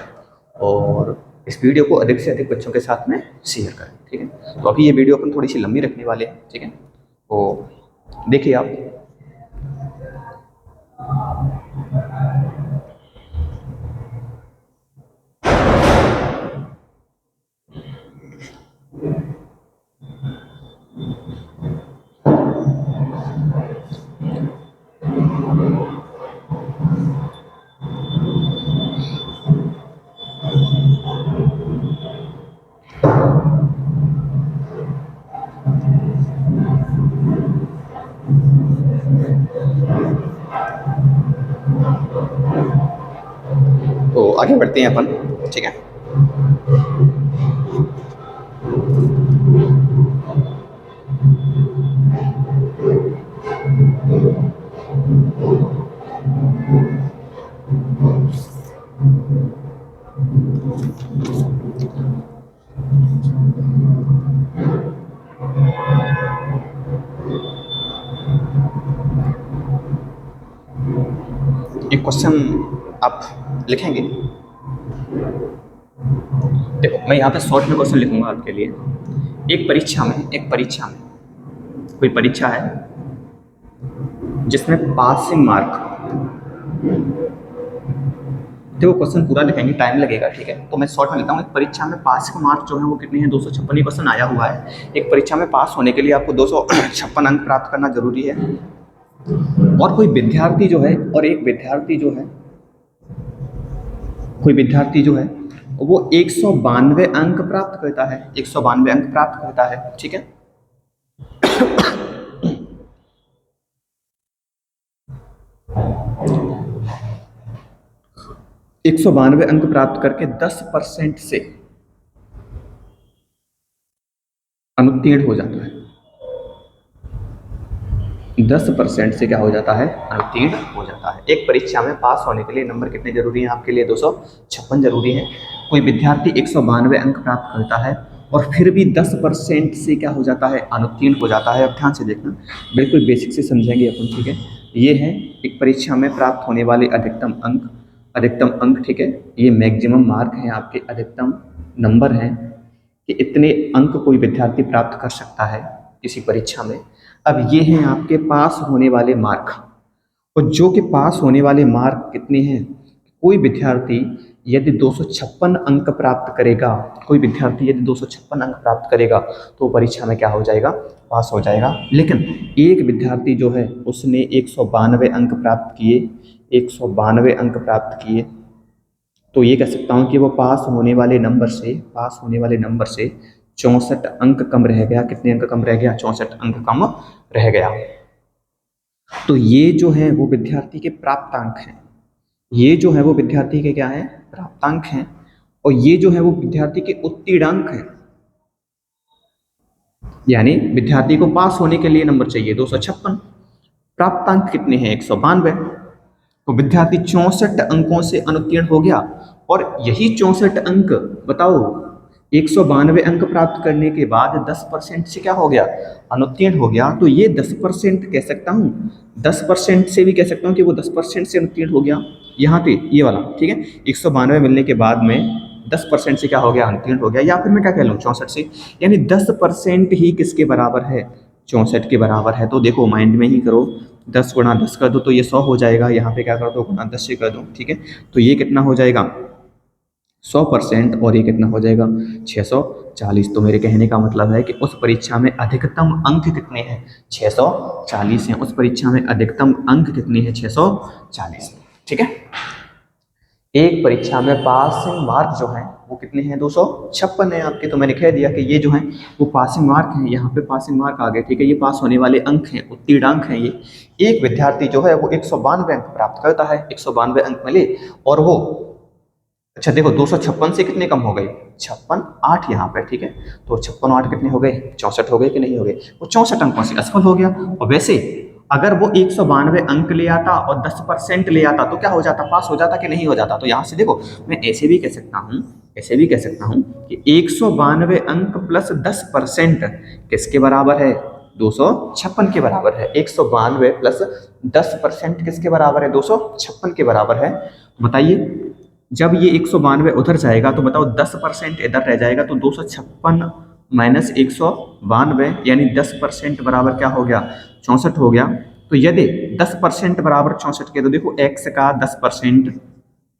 और इस वीडियो को अधिक से अधिक बच्चों के साथ में शेयर करें, ठीक है। तो अभी ये वीडियो अपन थोड़ी सी लंबी रखने वाले हैं, ठीक है। तो देखिए आप, तो आगे बढ़ते हैं अपन, ठीक है। एक क्वेश्चन आप लिखेंगे, देखो मैं यहाँ पे शॉर्ट में क्वेश्चन लिखूंगा आपके लिए। एक परीक्षा में कोई परीक्षा है जिसमें पासिंग मार्क, देखो क्वेश्चन पूरा लिखेंगे टाइम लगेगा, ठीक है। तो मैं शॉर्ट में लिखता हूँ, एक परीक्षा में पासिंग मार्क जो है वो कितने हैं, 256% आया हुआ है। एक परीक्षा में पास होने के लिए आपको 256 अंक प्राप्त करना जरूरी है। और कोई विद्यार्थी जो है वो 192 अंक प्राप्त करता है, 192 अंक प्राप्त करता है, ठीक है। 192 अंक प्राप्त करके 10% से अनुत्तीर्ण हो जाता है। 10% से क्या हो जाता है, अनुत्तीर्ण हो जाता है। एक परीक्षा में पास होने के लिए नंबर कितने जरूरी हैं आपके लिए, 256 जरूरी है। कोई विद्यार्थी 192 अंक प्राप्त करता है और फिर भी 10% से क्या हो जाता है, अनुत्तीर्ण हो जाता है। अब ध्यान से देखना, बिल्कुल बेसिक से समझेंगे अपन, ठीक है। ये है एक परीक्षा में प्राप्त होने वाले अधिकतम अंक, ठीक है। ये मैक्सिमम मार्क हैं आपके, अधिकतम नंबर हैं कि इतने अंक कोई विद्यार्थी प्राप्त कर सकता है किसी परीक्षा में। अब ये हैं आपके पास होने वाले मार्क, और जो कि पास होने वाले मार्क कितने हैं, कोई विद्यार्थी यदि 256 अंक प्राप्त करेगा, तो परीक्षा में क्या हो जाएगा, पास हो जाएगा। लेकिन एक विद्यार्थी जो है उसने 192 अंक प्राप्त किए, तो ये कह सकता हूँ कि वो पास होने वाले नंबर से 64 अंक कम रह गया। कितने अंक कम रह गया? 64 अंक कम रह गया। तो ये जो है वो विद्यार्थी के प्राप्तांक हैं। ये जो है वो विद्यार्थी के क्या है? प्राप्तांक हैं। और ये जो है वो विद्यार्थी के उत्तीर्णांक हैं। यानी विद्यार्थी को पास होने के लिए नंबर चाहिए 256। प्राप्तांक कितने हैं? 192। तो विद्यार्थी 64 अंकों से अनुत्तीर्ण हो गया। और यही 64 अंक बताओ 192 अंक प्राप्त करने के बाद 10% से क्या हो गया? अनुत्तीर्ण हो गया। तो ये 10% कह सकता हूँ, 10% से भी कह सकता हूँ कि वो 10% से अनुत्तीर्ण हो गया। यहाँ पे ये वाला ठीक है, 192 मिलने के बाद में 10% से क्या हो गया? अनुत्तीर्ण हो गया। या फिर मैं क्या कह लूँ 64 से, यानी 10% ही किसके बराबर है? 64 के बराबर है। तो देखो माइंड में ही करो, 10 गुणा 10 कर दो तो ये 100 हो जाएगा। यहाँ पे क्या कर दो? गुणा 10 से कर दो। ठीक है, तो ये कितना हो जाएगा? 100%। और ये कितना हो जाएगा? 640। तो मेरे कहने का मतलब है कि उस परीक्षा में अधिकतम अंक कितने हैं? 640 हैं। उस परीक्षा में अधिकतम अंक कितने हैं? 640। ठीक है, एक परीक्षा में पासिंग मार्क जो है वो कितने हैं? 256 है आपके। तो मैंने कह दिया कि ये जो है वो पासिंग मार्क हैं। यहाँ पे पासिंग मार्क आ गए। ठीक है, ये पास होने वाले अंक हैं, उत्तीर्णांक हैं ये। एक विद्यार्थी जो है वो 192 अंक प्राप्त करता है, 192 अंक मिले और वो, अच्छा देखो 256 से कितने कम हो गए? 56 8 यहाँ पे। ठीक है, तो 56 8 कितने हो गए? 64 हो गए कि नहीं हो गए? वो 64 अंकों से असफल हो गया। और वैसे अगर वो 192 अंक ले आता और 10% ले आता तो क्या हो जाता? पास हो जाता कि नहीं हो जाता? तो यहाँ से देखो मैं ऐसे भी कह सकता हूँ, ऐसे भी कह सकता हूँ कि 192 अंक प्लस 10% किसके बराबर है? 256 के बराबर है। 192 प्लस 10% किसके बराबर है? 256 के बराबर है। बताइए जब ये 192 उधर जाएगा तो बताओ 10% इधर रह जाएगा। तो 256 माइनस 192 यानी 10% बराबर क्या हो गया? 64 हो गया। तो यदि 10% बराबर 64 के, तो देखो x का 10%,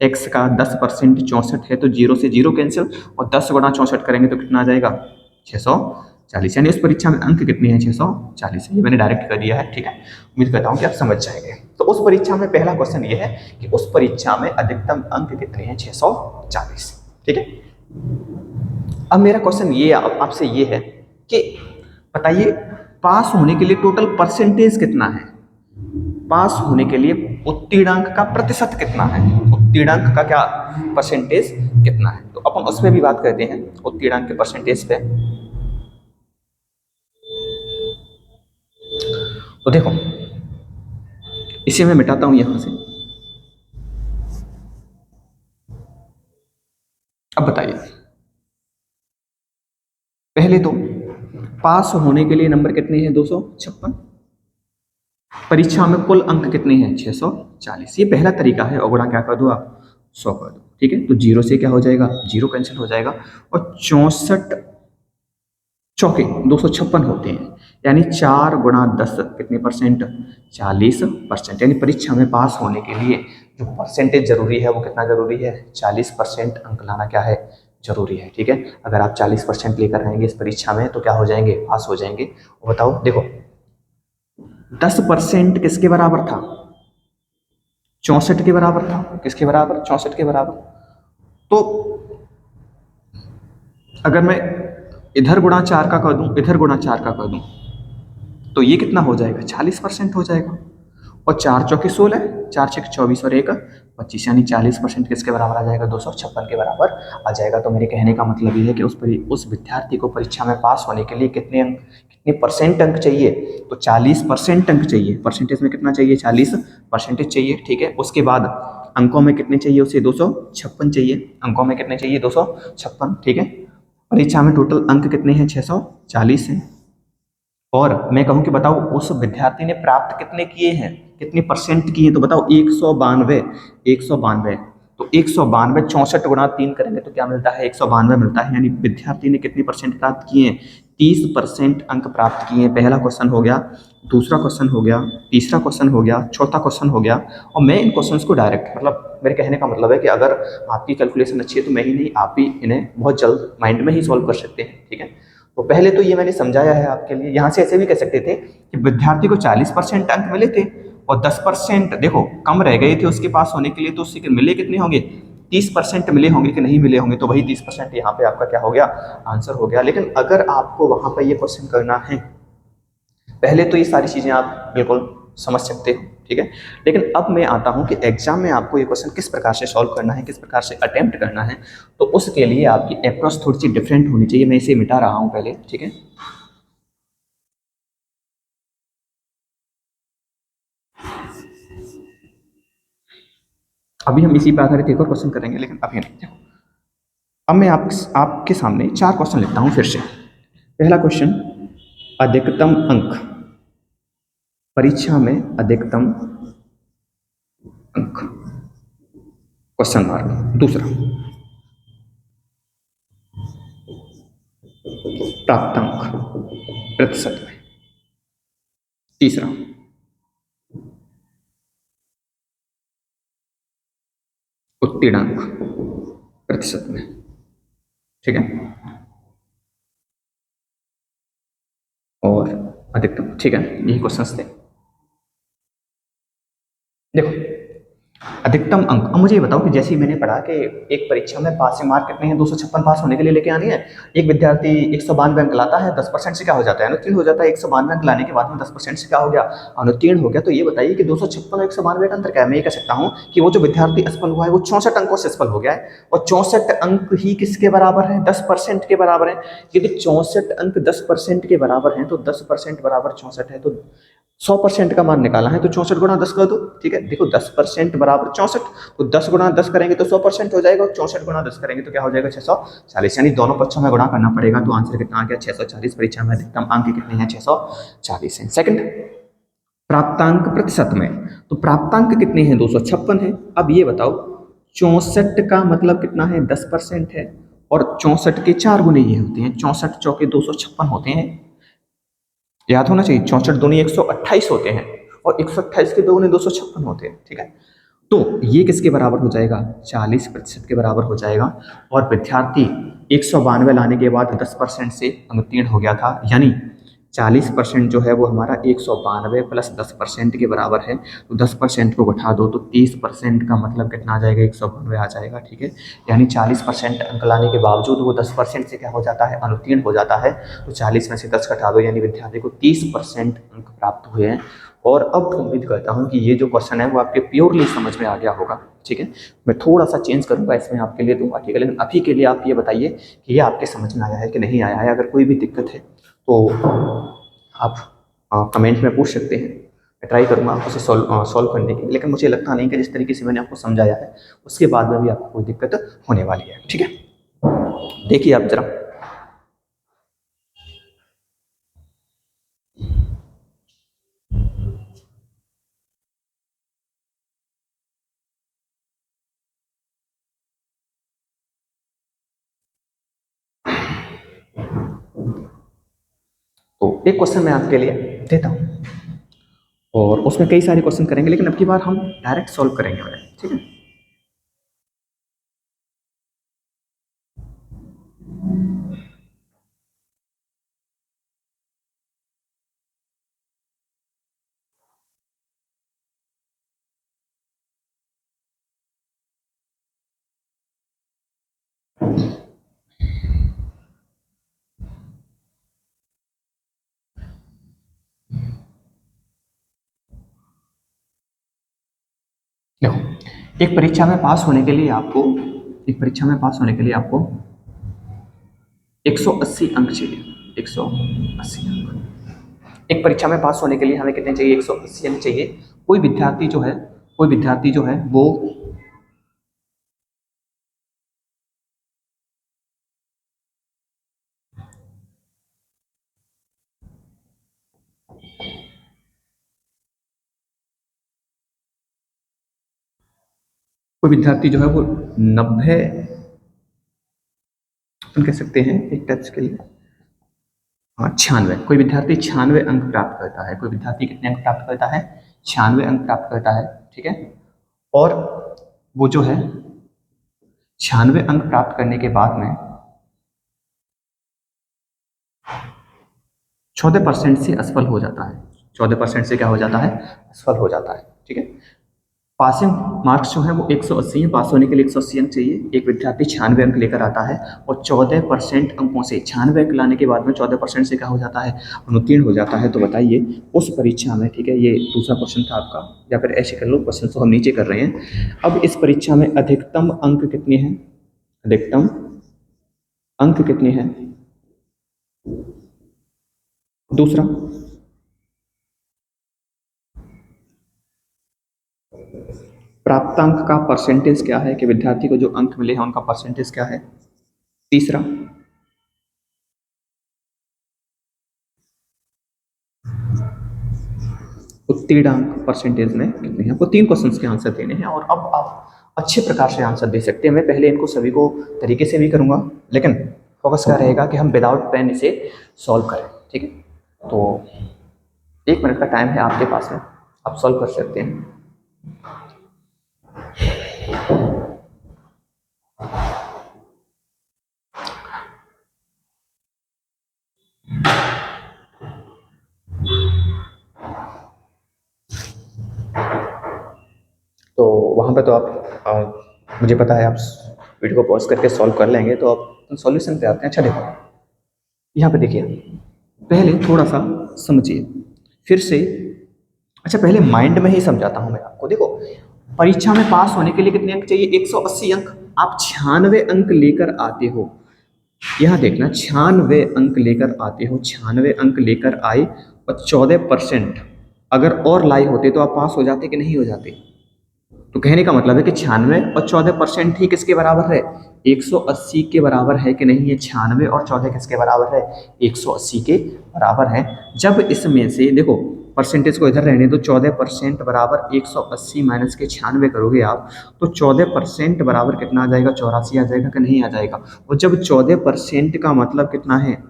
x का 10% 64 है तो 0 से 0 कैंसिल और 10 गुणा 64 करेंगे तो कितना आ जाएगा? 640। यानी उस परीक्षा में अंक कितने हैं? 640 है। ये मैंने डायरेक्ट कर दिया है। ठीक है, उम्मीद करता हूँ कि आप समझ जाएंगे। तो उस परीक्षा में पहला क्वेश्चन ये है कि उस परीक्षा में अधिकतम अंक कितने हैं? 640। ठीक है, अब मेरा क्वेश्चन ये आपसे ये है कि बताइए पास होने के लिए टोटल परसेंटेज कितना है? पास होने के लिए उत्तीर्णांक का प्रतिशत कितना है? उत्तीर्णांक का क्या परसेंटेज कितना है? तो अपन उस पर भी बात करते हैं, उत्तीर्णांक के परसेंटेज पे। तो देखो इसे मैं मिटाता हूं यहां से। अब बताइए पहले तो पास होने के लिए नंबर कितने हैं? 256। परीक्षा में कुल अंक कितने हैं? 640। ये पहला तरीका है। और गुणा क्या कर दो आप? 100 कर दो। ठीक है, तो 0 से क्या हो जाएगा? 0 कैंसिल हो जाएगा। और 64 चौके 256 होते हैं, यानी 4 गुणा 10 कितने परसेंट? 40%। यानी परीक्षा में पास होने के लिए जो परसेंटेज जरूरी है वो कितना जरूरी है? 40% अंक लाना क्या है? जरूरी है। ठीक है, अगर आप 40% लेकर आएंगे इस परीक्षा में तो क्या हो जाएंगे? पास हो जाएंगे। और बताओ देखो 10% किसके बराबर था? 64 के बराबर था। किसके बराबर? 64 के बराबर। तो अगर मैं इधर गुणा 4 का कर दूं, इधर गुणा 4 का कर दूं, तो ये कितना हो जाएगा? 40% हो जाएगा। और 4 चौके 16, 4 छक 24 और 1 25, यानी 40% किसके बराबर आ जाएगा? 256 के बराबर आ जाएगा। तो मेरे कहने का मतलब ये है कि उस विद्यार्थी को परीक्षा में पास होने के लिए कितने अंक, कितने परसेंट अंक चाहिए? तो 40% अंक चाहिए। परसेंटेज में कितना चाहिए? 40% चाहिए। ठीक है, उसके बाद अंकों में कितने चाहिए उसे? 256 चाहिए। अंकों में कितने चाहिए? 256। ठीक है, परीक्षा में टोटल अंक कितने हैं? 640 हैं। और मैं कहूं कि बताओ उस विद्यार्थी ने प्राप्त कितने किए हैं? कितने परसेंट किए? तो बताओ 192। 192 तो 192 64 गुणा 3 करेंगे तो क्या मिलता है? 192 मिलता है। यानी विद्यार्थी ने कितने परसेंट प्राप्त किए हैं? 30% अंक प्राप्त किए हैं। पहला क्वेश्चन हो गया, दूसरा क्वेश्चन हो गया, तीसरा क्वेश्चन हो गया, चौथा क्वेश्चन हो गया। और मैं इन क्वेश्चंस को डायरेक्ट, मतलब मेरे कहने का मतलब है कि अगर आपकी कैलकुलेशन अच्छी है तो मैं ही नहीं, आप भी इन्हें बहुत जल्द माइंड में ही सॉल्व कर सकते हैं। ठीक है, तो पहले तो ये मैंने समझाया है आपके लिए। यहाँ से ऐसे भी कह सकते थे कि विद्यार्थी को 40% अंक मिले थे और 10% देखो कम रह गए थे उसके पास होने के लिए, तो उससे मिले कितने होंगे? 30% मिले होंगे कि नहीं मिले होंगे, तो वही 30% यहाँ पे आपका क्या हो गया, आंसर हो गया। लेकिन अगर आपको वहाँ पर ये क्वेश्चन करना है, पहले तो ये सारी चीज़ें आप बिल्कुल समझ सकते हो, ठीक है। लेकिन अब मैं आता हूँ कि एग्जाम में आपको ये क्वेश्चन किस प्रकार से सॉल्व करना है, किस प्रकार से अटेम्प्ट करना है, तो उसके लिए आपकी अप्रोच थोड़ी सी डिफरेंट होनी चाहिए। मैं इसे मिटा रहा हूँ पहले, ठीक है। अभी हम इसी पे आधारित एक और क्वेश्चन करेंगे, लेकिन अभी नहीं। देखो, अब मैं आपके सामने 4 क्वेश्चन लिखता हूँ फिर से। पहला क्वेश्चन, अधिकतम अंक, परीक्षा में अधिकतम अंक, क्वेश्चन मार्क। दूसरा, प्राप्तांक प्रतिशत में। तीसरा, उत्तीर्णांक प्रतिशत में, ठीक है। और अधिकतम, ठीक है, यही क्वेश्चन थे। देखो, अधिकतम अंक, अब मुझे ये बताओ कि जैसे ही मैंने पढ़ा कि एक परीक्षा में पासिंग मार्क कितने हैं, 256 पास होने के लिए लेके आनी है। एक विद्यार्थी 192 अंक लाता है, 10% से क्या हो जाता है, अनुत्तीर्ण हो जाता है। 192 अंक लाने के बाद में 10% से क्या हो गया, अनुत्तीर्ण हो गया। तो ये बताइए कि 256 और 192 का अंतर क्या है। मैं ये कह सकता हूँ कि वो जो विद्यार्थी असफल हुआ है वो 64 अंकों से असफल हो गया है, और 64 अंक ही किसके बराबर है, 10% के बराबर है। यदि 64 अंक 10% के बराबर हैं, तो 10% बराबर 64 है, तो 100% का मान निकाला है, तो 64 गुणा 10 कर दो, ठीक है। देखो 10% बराबर 64, तो 10 गुणा 10 करेंगे तो 100% हो जाएगा, और 64 गुणा 10 करेंगे तो क्या हो जाएगा, 640। यानी दोनों पक्षों में गुणा करना पड़ेगा, तो आंसर कितना आ गया, 640। परीक्षा में अधिकतम अंक कितने हैं, 640 है। सेकंड, प्राप्तांक प्रतिशत में, तो प्राप्तांक कितने हैं, 256 है। अब ये बताओ, 64 का मतलब कितना है, 10% है, और 64 के 4 गुने ये होते हैं, 64 चौके 256 होते हैं। याद होना चाहिए, 64 दूनी 128 होते हैं, और 128 के 2 गुने 256 होते हैं, ठीक है। तो ये किसके बराबर हो जाएगा, 40% के बराबर हो जाएगा। और विद्यार्थी 192 लाने के बाद 10% से अनुत्तीर्ण हो गया था, यानी 40% जो है वो हमारा 192 प्लस 10% के बराबर है। तो 10% को घटा दो तो 30% का मतलब कितना आ जाएगा, 192 आ जाएगा, ठीक है। यानी 40% अंक लाने के बावजूद वो 10% से क्या हो जाता है, अनुत्तीर्ण हो जाता है। तो 40 में से 10 घटा दो, यानी विद्यार्थी को 30% अंक प्राप्त हुए हैं। और अब उम्मीद करता हूँ कि ये जो क्वेश्चन है वो आपके प्योरली समझ में आ गया होगा, ठीक है। मैं थोड़ा सा चेंज करूँगा इसमें आपके लिए दूंगा, ठीक है। लेकिन अभी के लिए आप ये बताइए कि ये आपके समझ में आया है कि नहीं आया है। अगर कोई भी दिक्कत है तो आप कमेंट में पूछ सकते हैं। मैं ट्राई करूँगा आपको उसे सॉल्व करने की, लेकिन मुझे लगता नहीं कि जिस तरीके से मैंने आपको समझाया है उसके बाद में भी आपको कोई दिक्कत होने वाली है, ठीक है। देखिए आप जरा, तो एक क्वेश्चन मैं आपके लिए देता हूँ, और उसमें कई सारे क्वेश्चन करेंगे, लेकिन अब की बार हम डायरेक्ट सॉल्व करेंगे, ठीक है। देखो, एक परीक्षा में पास होने के लिए आपको, एक परीक्षा में पास होने के लिए आपको 180 अंक चाहिए, 180 अंक। एक परीक्षा में पास होने के लिए हमें कितने चाहिए, 180 अंक चाहिए। कोई विद्यार्थी जो है, कोई विद्यार्थी जो है वो, कोई विद्यार्थी जो है वो 90, अपन कह सकते हैं एक टच के लिए, हाँ 96, कोई विद्यार्थी 96 अंक प्राप्त करता है। कोई विद्यार्थी कितने अंक प्राप्त करता है, 96 अंक प्राप्त करता है, ठीक है। और वो जो है 96 अंक प्राप्त करने के बाद में 14% से असफल हो जाता है। 14% से क्या हो जाता है, असफल हो जाता है, ठीक है। पासिंग मार्क्स जो है वो 180 हैं, पास होने के लिए 180 अंक चाहिए। एक विद्यार्थी 96 अंक लेकर आता है और 14% अंकों से 96 अंक लाने के बाद में 14% से क्या हो जाता है, अनुत्तीर्ण हो जाता है। तो बताइए उस परीक्षा में, ठीक है, ये दूसरा क्वेश्चन था आपका, या फिर ऐसे कर लो, क्वेश्चन तो हम नीचे कर रहे हैं। अब इस परीक्षा में अधिकतम अंक कितने हैं, अधिकतम अंक कितने हैं, दूसरा प्राप्तांक का परसेंटेज क्या है, कि विद्यार्थी को जो अंक मिले हैं उनका परसेंटेज क्या है, तीसरा उत्तीर्णांक परसेंटेज में कितने हैं। आपको 3 क्वेश्चंस के आंसर देने हैं और अब आप अच्छे प्रकार से आंसर दे सकते हैं। मैं पहले इनको सभी को तरीके से भी करूंगा, लेकिन फोकस क्या रहेगा कि हम विदाउट पेन इसे सॉल्व करें, ठीक है। तो 1 मिनट का टाइम है आपके पास में, आप सॉल्व कर सकते हैं। तो वहाँ पे तो आप मुझे पता है आप वीडियो को पॉज करके सॉल्व कर लेंगे, तो आप सॉल्यूशन पे आते हैं। अच्छा देखो, यहाँ पे देखिए, पहले थोड़ा सा समझिए फिर से। अच्छा पहले माइंड में ही समझाता हूँ मैं आपको। देखो, परीक्षा में पास होने के लिए कितने अंक चाहिए, 180 अंक। आप 96 अंक लेकर आते हो, यहाँ देखना, 96 अंक लेकर आते हो, 96 अंक लेकर आए और 14% अगर और लाए होते तो आप पास हो जाते कि नहीं हो जाते। तो कहने का मतलब है कि 96 और 14% ही किसके बराबर है, 180 के बराबर है कि नहीं है। 96 और 14 किसके बराबर है, 180 के बराबर है। जब इसमें से देखो, परसेंटेज को इधर रहने दो, 14% बराबर 180 माइनस के 96 करोगे आप, तो 14% बराबर कितना आ जाएगा, 84 आ जाएगा कि नहीं आ जाएगा। और जब 14% का मतलब कितना है,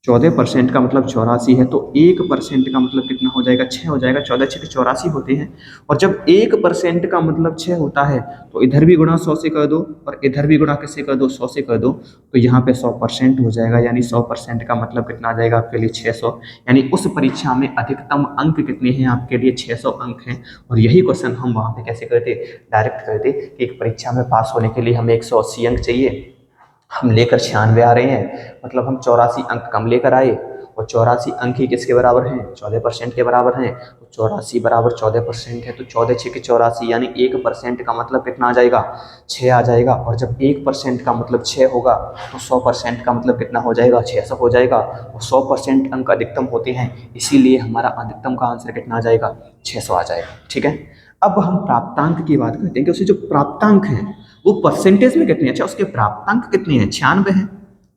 14% का मतलब 84 है, तो 1% का मतलब कितना हो जाएगा, 6 हो जाएगा। 14 6 84 होते हैं। और जब 1% का मतलब 6 होता है, तो इधर भी गुणा 100 से कर दो और इधर भी गुणा किससे कर दो, 100 से कर दो, तो यहाँ पे 100% हो जाएगा। यानी 100% का मतलब कितना आ जाएगा आपके लिए, 600। यानी उस परीक्षा में अधिकतम अंक कितने हैं आपके लिए, 600 अंक हैं। और यही क्वेश्चन हम वहाँ पे कैसे करते, डायरेक्ट करते कि एक परीक्षा में पास होने के लिए हमें 180 अंक चाहिए, हम लेकर 96 आ रहे हैं, मतलब हम 84 अंक कम लेकर आए। और 84 अंक ही किसके बराबर हैं, 14% के बराबर हैं। तो 84 बराबर 14% है, तो 14 6 के 84, यानी 1% का मतलब कितना आ जाएगा, 6 आ जाएगा। और जब 1% का मतलब 6 होगा, तो 100% का मतलब कितना हो जाएगा, 600 हो जाएगा। और 100% अंक अधिकतम होते हैं, इसीलिए हमारा अधिकतम का आंसर कितना आ जाएगा, 600 आ जाएगा, ठीक है। अब हम प्राप्तांक की बात करते हैं कि उससे जो प्राप्तांक हैं वो परसेंटेज में कितने, अच्छा उसके प्राप्तांक कितने हैं, 96 हैं।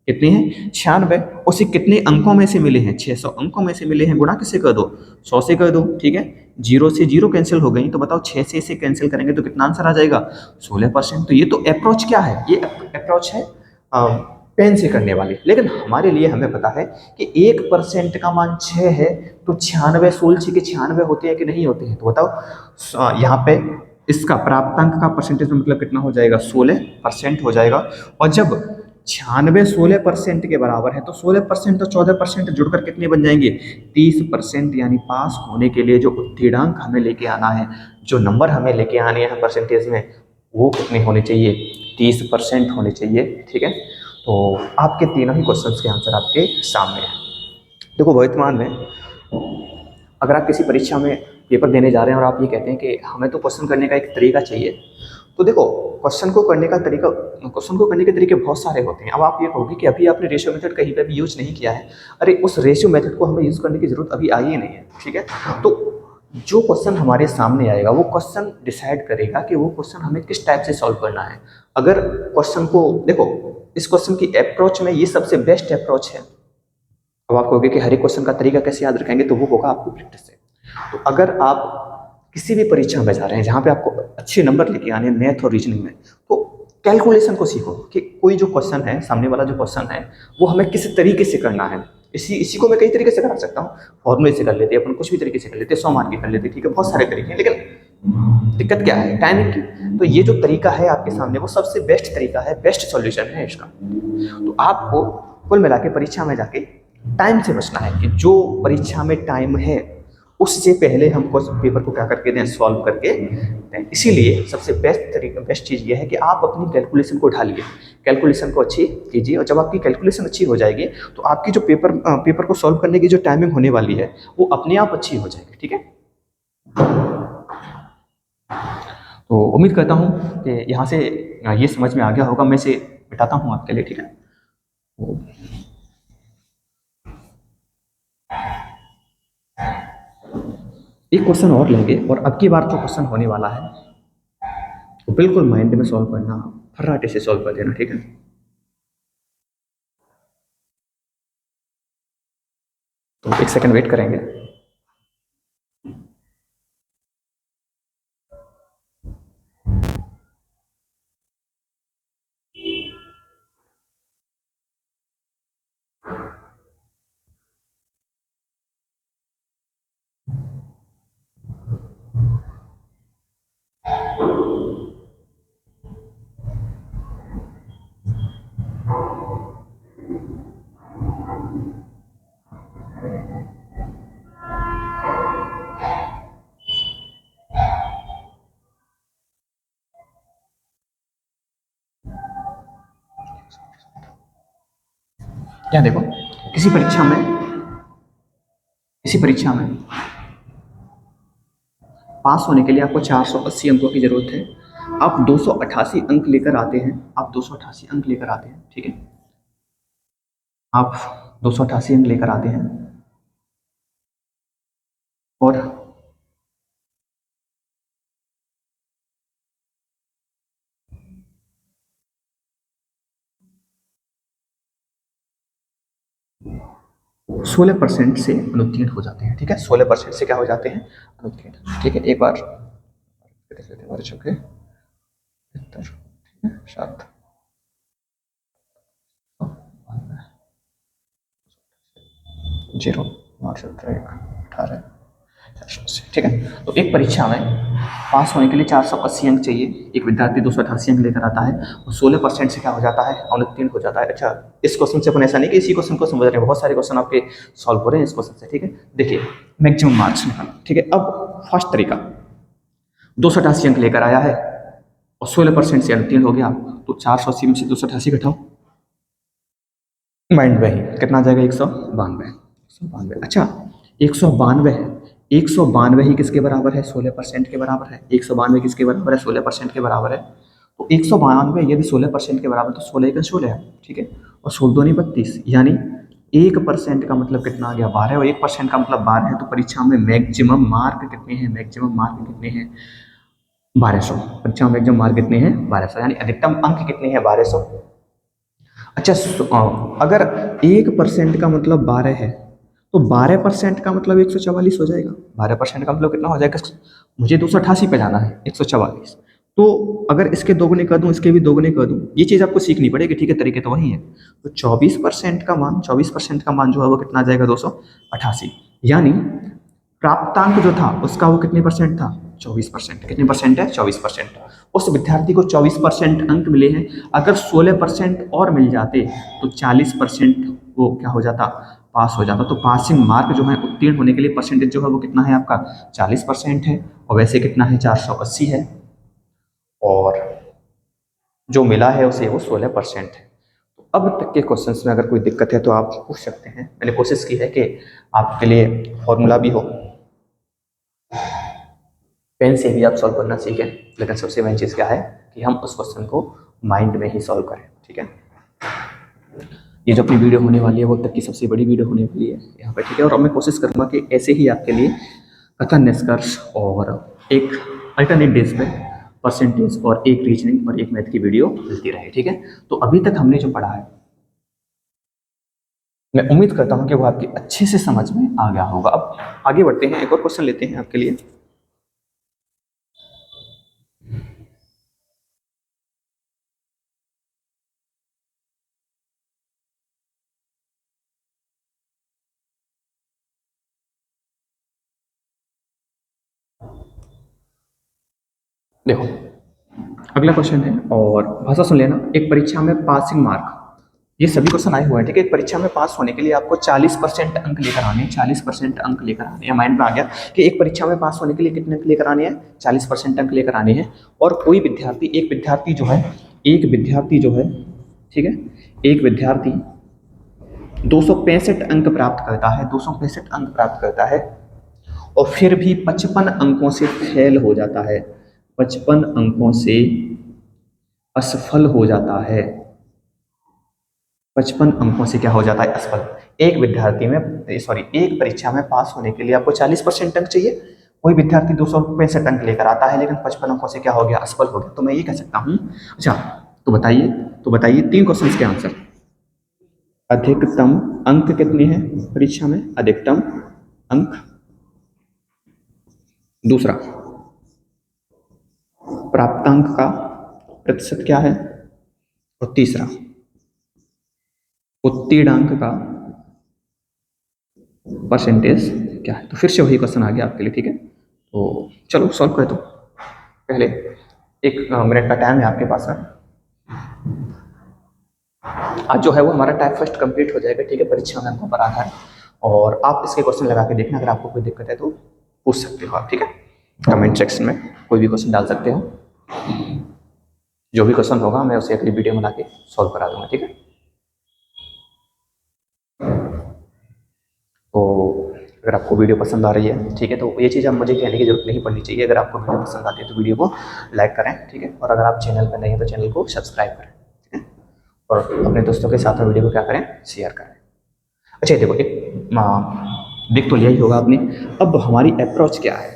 कितने हैं, 96। उसे कितने अंकों में से मिले हैं, 600 अंकों में से मिले हैं। गुणा किससे कर दो, 100 से कर दो, ठीक है। 0 से 0 कैंसिल हो गई, तो बताओ 6 से इसे कैंसिल करेंगे तो कितना आंसर आ जाएगा, 16%। तो ये तो अप्रोच क्या है, ये अप्रोच है पेन से करने वाली। लेकिन हमारे लिए हमें पता है कि 1% का मान 6 है, तो 96 16 6 के 96 होते हैं कि नहीं होते हैं। तो बताओ यहाँ पे इसका प्राप्तांक का परसेंटेज में मतलब कितना हो जाएगा, 16% हो जाएगा। और जब 96 16% के बराबर है, तो 16% और 14% जुड़कर कितने बन जाएंगे, 30%। यानी पास होने के लिए जो उत्तीर्णांक हमें लेके आना है, जो नंबर हमें लेके आने हैं परसेंटेज में, वो कितने होने चाहिए, 30% होने चाहिए, ठीक है। तो आपके तीनों ही क्वेश्चंस के आंसर आपके सामने हैं। देखो, वर्तमान में अगर आप किसी परीक्षा में पेपर देने जा रहे हैं और आप ये कहते हैं कि हमें तो क्वेश्चन करने का एक तरीका चाहिए, तो देखो, क्वेश्चन को करने के तरीके बहुत सारे होते हैं। अब आप ये कहोगे कि अभी आपने रेशियो मेथड कहीं पे भी यूज नहीं किया है। अरे उस रेशियो मेथड को हमें यूज करने की जरूरत अभी आई ही नहीं है, ठीक है। तो जो क्वेश्चन हमारे सामने आएगा, वो क्वेश्चन डिसाइड करेगा कि वो क्वेश्चन हमें किस टाइप से सॉल्व करना है। अगर क्वेश्चन को देखो, इस क्वेश्चन की अप्रोच में ये सबसे बेस्ट अप्रोच है। अब आप कहोगे कि हर एक क्वेश्चन का तरीका कैसे याद रखेंगे, तो वो होगा आपको प्रैक्टिस से। तो अगर आप किसी भी परीक्षा में जा रहे हैं जहाँ पे आपको अच्छे नंबर लेके आने हैं मैथ और रीजनिंग में, तो कैलकुलेशन को सीखो कि कोई जो क्वेश्चन है, सामने वाला जो क्वेश्चन है, वो हमें किस तरीके से करना है। इसी को मैं कई तरीके से करा सकता हूँ। फॉर्मूले से कर लेते हैं अपन, कुछ भी तरीके से कर लेते हैं, 100 मार्क की कर लेते हैं, ठीक है, बहुत सारे तरीके हैं। लेकिन दिक्कत क्या है, टाइमिंग की। तो ये जो तरीका है आपके सामने, वो सबसे बेस्ट तरीका है, बेस्ट सॉल्यूशन है इसका। तो आपको कुल मिला के परीक्षा में जाके टाइम से बचना है, कि जो परीक्षा में टाइम है उससे पहले हमको पेपर को क्या करके दें, सॉल्व करके होते हैं। इसीलिए सबसे बेस्ट चीज़ ये है कि आप अपनी कैलकुलेशन को ढालिए, कैलकुलेशन को अच्छी कीजिए, और जब आपकी कैलकुलेशन अच्छी हो जाएगी तो आपकी जो पेपर को सॉल्व करने की जो टाइमिंग होने वाली है वो अपने आप अच्छी हो जाएगी। ठीक है, तो उम्मीद करता हूँ कि यहाँ से ये समझ में आ गया होगा। मैं इसे मिटाता हूँ आपके लिए। ठीक है, तो एक क्वेश्चन और लेंगे, और अब की बार जो क्वेश्चन होने वाला है वो बिल्कुल माइंड में सॉल्व करना, फर्राटे से सॉल्व कर देना। ठीक है, तो एक सेकंड वेट करेंगे। क्या देखो, किसी परीक्षा में किसी परीक्षा में पास होने के लिए आपको 480 अंकों की जरूरत है। आप 288 अंक लेकर आते हैं, आप 288 अंक लेकर आते हैं। ठीक है, आप 288 अंक लेकर आते हैं और 16% से अनुत्तीर्ण हो जाते हैं। ठीक है, 16% से क्या हो जाते हैं, अनुत्तीर्ण। ठीक है, एक बार हमारे चौके 7 जीरो 18। ठीक है, तो एक परीक्षा में पास होने के लिए 480 अंक चाहिए। एक विद्यार्थी 288 अंक लेकर आता है और 16% से क्या हो जाता है, अनुत्तीर्ण हो जाता है। अच्छा, इस क्वेश्चन से अपन ऐसा नहीं कि इसी क्वेश्चन को समझ रहे हैं, बहुत सारे क्वेश्चन आपके सॉल्व हो रहे हैं इस क्वेश्चन से। ठीक है, देखिए मैक्सिमम मार्क्स निकालो। ठीक है, अब फर्स्ट तरीका, 288 अंक लेकर आया है और 16% से अनुत्तीर्ण हो गया, तो 480 में से 288 घटाओ, माइंड में ही कितना आ जाएगा, 192। अच्छा, 192 है, 192 ही किसके बराबर है, 16% के बराबर है। 192 किसके बराबर है, 16% के बराबर है। तो 192 यदि 16% के बराबर, तो 16 का 16 है। ठीक है, और 16 दूनी 32, यानी 1% का मतलब कितना आ गया, 12, और 1% का मतलब 12 है। तो परीक्षा में मैक्सिमम मार्क कितने हैं, मैक्सिमम मार्क कितने हैं, 1200। परीक्षा में मैक्सिमम मार्क कितने हैं, 1200, यानी अधिकतम अंक कितने हैं, 1200। अच्छा, अगर 1% का मतलब 12 है, तो 12% का मतलब 144 हो जाएगा। 12% का मतलब कितना हो जाएगा, मुझे 288 पे जाना है, 144। तो अगर इसके दोगुने कर दूं, इसके भी दोगुने कर दूं, ये चीज़ आपको सीखनी पड़ेगी। ठीक है, तरीके तो वही है। तो 24% का मान जो है वो कितना आ जाएगा, 288। यानी प्राप्तांक जो था उसका वो कितने परसेंट था, 24%। कितने परसेंट है, 24%। उस विद्यार्थी को 24% अंक मिले हैं। अगर 16% और मिल जाते तो 40% वो क्या हो जाता, पास हो जाता। तो पासिंग मार्क जो है, उत्तीर्ण होने के लिए परसेंटेज जो है वो कितना है आपका, 40% है। और वैसे कितना है, 480 है, और जो मिला है उसे वो 16% है। तो अब तक के क्वेश्चंस में अगर कोई दिक्कत है तो आप पूछ सकते हैं। मैंने कोशिश की है कि आपके लिए फॉर्मूला भी हो, पेन से भी आप सॉल्व करना सीखें। लेकिन सबसे मेन चीज़ क्या है कि हम उस क्वेश्चन को माइंड में ही सॉल्व करें। ठीक है, ये जो अपनी वीडियो होने वाली है वो अब तक की सबसे बड़ी वीडियो होने वाली है यहाँ पे। ठीक है, और अब मैं कोशिश करूँगा कि ऐसे ही आपके लिए कथन, निष्कर्ष और एक अल्टरनेट डेज पे परसेंटेज और एक रीजनिंग और एक मैथ की वीडियो मिलती रहे। ठीक है, तो अभी तक हमने जो पढ़ा है मैं उम्मीद करता हूँ कि वो आपकी अच्छे से समझ में आ गया होगा। अब आगे बढ़ते हैं, एक और क्वेश्चन लेते हैं आपके लिए। देखो, अगला क्वेश्चन है, और भाषा सुन लेना। एक परीक्षा में पासिंग मार्क ये सभी क्वेश्चन आए हुए हैं, ठीक है। परीक्षा में पास होने के लिए आपको 40% अंक लेकर आने हैं, 40% अंक लेकर आने हैं। माइंड में आ गया कि एक परीक्षा में पास होने के लिए कितने अंक लेकर आने हैं, 40% अंक लेकर आने हैं। और कोई विद्यार्थी, एक विद्यार्थी जो है, ठीक है, एक विद्यार्थी 265 अंक प्राप्त करता है, 265 अंक प्राप्त करता है और फिर भी 55 अंकों से फेल हो जाता है, 55 अंकों से असफल हो जाता है, 55 अंकों से क्या हो जाता है, असफल। एक विद्यार्थी में एक परीक्षा में पास होने के लिए आपको 40% अंक चाहिए। कोई विद्यार्थी 265 अंक लेकर आता है लेकिन 55 अंकों से क्या हो गया, असफल हो गया। तो मैं ये कह सकता हूँ, अच्छा तो बताइए 3 क्वेश्चन के आंसर। अधिकतम अंक कितने हैं परीक्षा में, अधिकतम अंक, दूसरा प्राप्तांक का प्रतिशत क्या है, और तीसरा उत्तीर्णांक का परसेंटेज क्या है। तो फिर से वही क्वेश्चन आ गया आपके लिए, ठीक है। तो चलो सॉल्व कर दो। पहले 1 मिनट का टाइम है आपके पास में। आज जो है वो हमारा टाइप फर्स्ट कंप्लीट हो जाएगा, ठीक है, परीक्षा में अंकों पर आधार। और आप इसके क्वेश्चन लगा के देखना, अगर आपको कोई दिक्कत है तो पूछ सकते हो आप, ठीक है। कमेंट सेक्शन में कोई भी क्वेश्चन डाल सकते हो, जो भी क्वेश्चन होगा मैं उसे अगली वीडियो बना के सॉल्व करा दूंगा, ठीक है। तो अगर आपको वीडियो पसंद आ रही है, ठीक है, तो ये चीज़ आप मुझे कहने की जरूरत नहीं पड़नी चाहिए। अगर आपको वीडियो पसंद आती है तो वीडियो को लाइक करें, ठीक है। और अगर आप चैनल पर नहीं है तो चैनल को सब्सक्राइब करें, ठीक है। और अपने दोस्तों के साथ वीडियो को क्या करें, शेयर करें। अच्छा देखो, एक देख तो लिया ही होगा आपने। अब हमारी अप्रोच क्या है,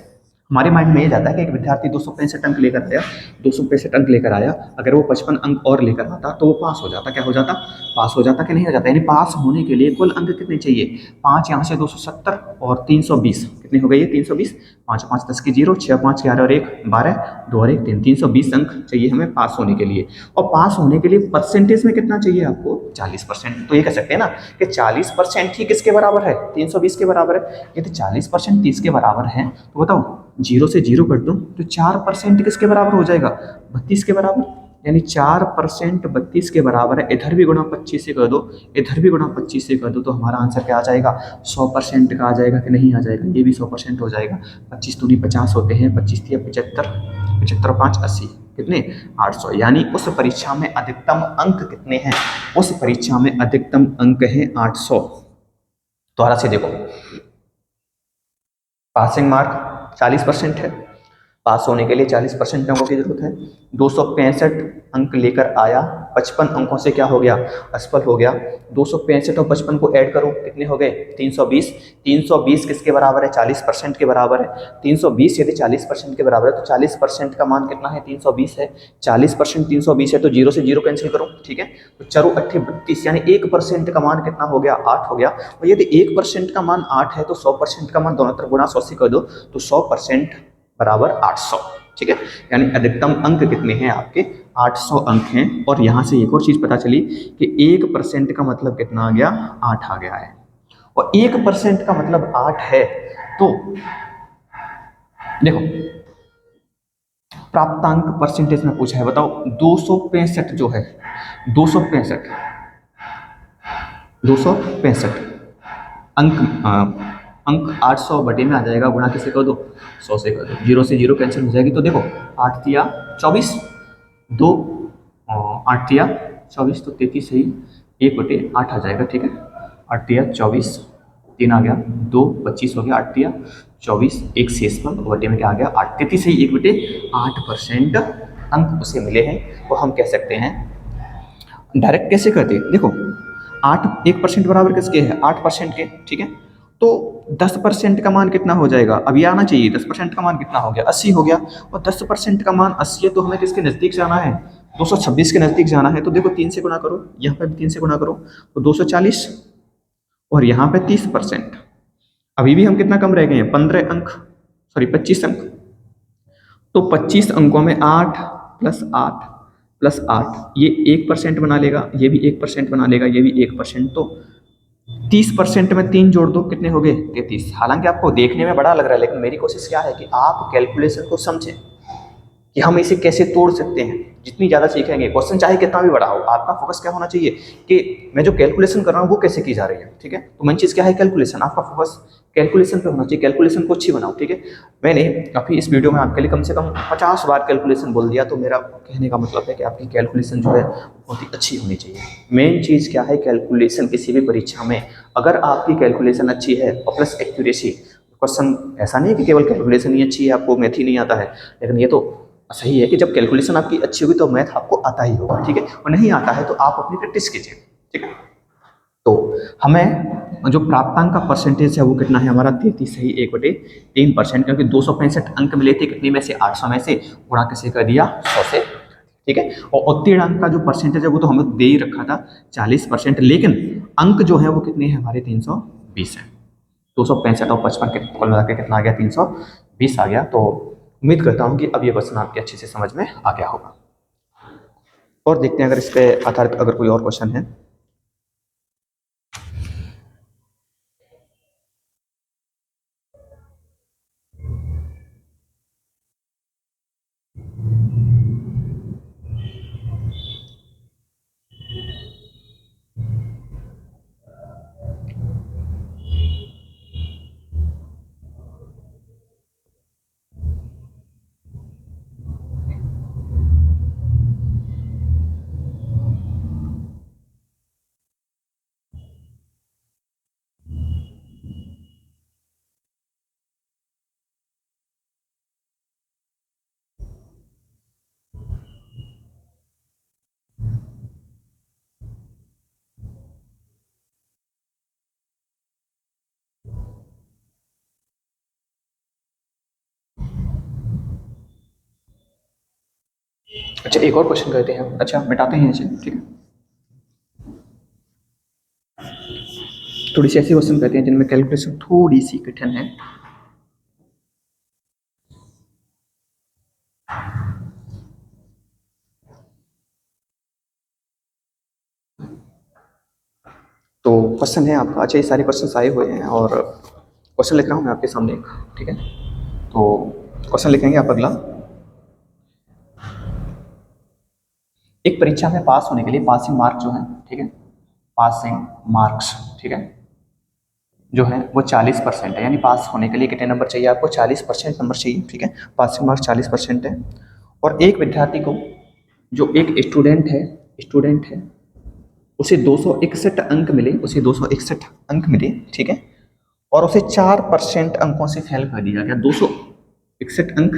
हमारे माइंड में ये जाता है कि एक विद्यार्थी 265 अंक लेकर आया, 265 अंक लेकर आया, अगर वो 55 अंक और लेकर आता तो वो पास हो जाता। क्या हो जाता, पास हो जाता कि नहीं हो जाता। यानी पास होने के लिए कुल अंक कितने चाहिए, 5 यहाँ से 270 और 320, कितने हो गए ये 320, 5 5 10 की 0, 6 5 11 और 1 12, 2 और 1 3, 320 अंक चाहिए हमें पास होने के लिए। और पास होने के लिए परसेंटेज में कितना चाहिए आपको, 40%। तो ये कह सकते हैं ना कि 40% ही किसके बराबर है, 320 के बराबर है। यदि 40% 30 के बराबर है तो बताओ 0 से 0 कर दो तो 4% किसके बराबर हो जाएगा, 32 के बराबर। यानी 4% 32 के बराबर है। इधर भी गुणा 25 से कर दो, इधर भी गुणा 25 से कर दो, तो हमारा आंसर क्या आ जाएगा, 100% का आ जाएगा कि नहीं आ जाएगा, ये भी 100% हो जाएगा। 25 दूनी 50 होते हैं, 25 या 75, 75 5 80, कितने 800। यानी उस परीक्षा में अधिकतम अंक कितने हैं, उस परीक्षा में अधिकतम अंक है 800। दोबारा से देखो, पासिंग मार्क 40% है, पास होने के लिए 40% अंकों की जरूरत है। 265 अंक लेकर आया, 55 अंकों से क्या हो गया, असफल हो गया। 265 और 55 को ऐड करो, कितने हो गए 320। 320 किसके बराबर है, 40% के बराबर है। 320 यदि 40% के बराबर है तो 40% का मान कितना है, 320 है। 40% 320 है तो 0 से 0 कैंसिल करो, ठीक है। तो चरो 32, यानी 1% का मान कितना हो गया, 8 हो गया। और यदि 1% का मान 8 है तो 100% का मान दोनों तरफ गुणा 100 से कर दो, तो 100% बराबर 800, ठीक है। यानी अधिकतम अंक कितने हैं आपके, 800 अंक हैं। और यहां से एक और चीज पता चली कि 1% का मतलब कितना आ गया, 8 आ गया है। और 1% का मतलब 8 है। तो देखो, प्राप्तांक परसेंटेज में पूछा है, बताओ 265 जो है, 265 अंक 800 बटे में आ जाएगा, गुणा किसे कर दो, 100 से कर दो, 0 से 0 कैंसिल हो जाएगी। तो देखो 8 तिया 24, 2 8 तिया 24, तो 33 सही, 1/8 आ जाएगा, ठीक है। 8 तिया 24, 3 आ गया, 2 25 हो गया, 8 तिया 24, 1 शेष पर बटे में क्या आ गया, 8, 33 सही, 1/8% अंक उसे मिले हैं। वो हम कह सकते हैं, डायरेक्ट कैसे करते, देखो 1% बराबर किसके है, 8% के, ठीक है। तो 10% का मान कितना हो जाएगा, अभी आना चाहिए, 10% का मान कितना हो गया, 80 हो गया। और 10% का मान 80 है तो हमें किसके नज़दीक जाना है, 226 के नज़दीक जाना है। तो देखो 3 से गुणा करो, यहाँ पे भी 3 से गुणा करो, तो 240, और यहाँ पे 30%। अभी भी हम कितना कम रह गए हैं, 15 अंक, सॉरी 25 अंक। तो 25 अंकों में 8 + 8 + 8, ये 1% बना लेगा, ये भी 1% बना लेगा, ये भी 1%। तो 30% में 3 जोड़ दो, कितने हो गए, 33। हालांकि आपको देखने में बड़ा लग रहा है, लेकिन मेरी कोशिश क्या है कि आप कैलकुलेशन को समझें। कि हम इसे कैसे तोड़ सकते हैं। जितनी ज़्यादा सीखेंगे, क्वेश्चन चाहे कितना भी बड़ा हो, आपका फोकस क्या होना चाहिए कि मैं जो कैलकुलेशन कर रहा हूँ वो कैसे की जा रही है, ठीक है। तो मेन चीज़ क्या है, कैलकुलेशन। आपका फोकस कैलकुलेशन पे होना चाहिए, कैलकुलेशन को अच्छी बनाओ, ठीक है। मैंने अभी इस वीडियो में आपके लिए कम से कम 50 बार कैलकुलेशन बोल दिया, तो मेरा कहने का मतलब है कि आपकी कैलकुलेशन जो है बहुत ही अच्छी होनी चाहिए। मेन चीज़ क्या है, कैलकुलेशन किसी भी परीक्षा में अगर आपकी कैलकुलेशन अच्छी है और प्लस एक्यूरेसी, क्वेश्चन ऐसा नहीं है कि केवल कैलकुलेशन ही अच्छी है, आपको मैथ ही नहीं आता है, लेकिन ये तो सही है कि जब कैलकुलेशन आपकी अच्छी होगी तो मैथ आपको आता ही होगा, ठीक है। और नहीं आता है तो आप अपनी प्रैक्टिस कीजिए, ठीक है। तो हमें जो प्राप्तांक का परसेंटेज है वो कितना है हमारा, 33.1/3%, क्योंकि 265 अंक मिले थे कितने में से, 800 में से, गुणा कैसे कर दिया, 100 से, ठीक है। और उत्तीर्ण अंक का जो परसेंटेज है वो तो हमें दे ही रखा था 40%, लेकिन अंक जो है वो कितने हैं हमारे, 320 है। 265 और 55 के कुल मिला के कितना आ गया, 320 आ गया। तो उम्मीद करता हूँ कि अब ये क्वेश्चन आपके अच्छे से समझ में आ गया होगा। और देखते हैं अगर इस पे आधारित अगर कोई और क्वेश्चन है। अच्छा, एक और क्वेश्चन करते हैं। अच्छा, मिटाते हैं इसे, ठीक है। थोड़ी सी ऐसे क्वेश्चन करते हैं जिनमें कैलकुलेशन थोड़ी सी कठिन है। तो क्वेश्चन है आपका, अच्छा ये सारे क्वेश्चन आए हुए हैं और क्वेश्चन लिख रहा हूँ मैं आपके सामने एक, ठीक है। तो क्वेश्चन लिखेंगे आप अगला। एक परीक्षा में पास होने के लिए पासिंग मार्क जो है, ठीक है, पासिंग मार्क्स, ठीक है, जो है वो 40% है। यानी पास होने के लिए कितने नंबर चाहिए आपको, 40% नंबर चाहिए, ठीक है। पासिंग मार्क्स 40% है। और एक विद्यार्थी को, जो एक स्टूडेंट है, उसे 261 अंक मिले, उसे 261 अंक मिले, ठीक है। और उसे 4% अंकों से फेल कर दिया गया। 261 अंक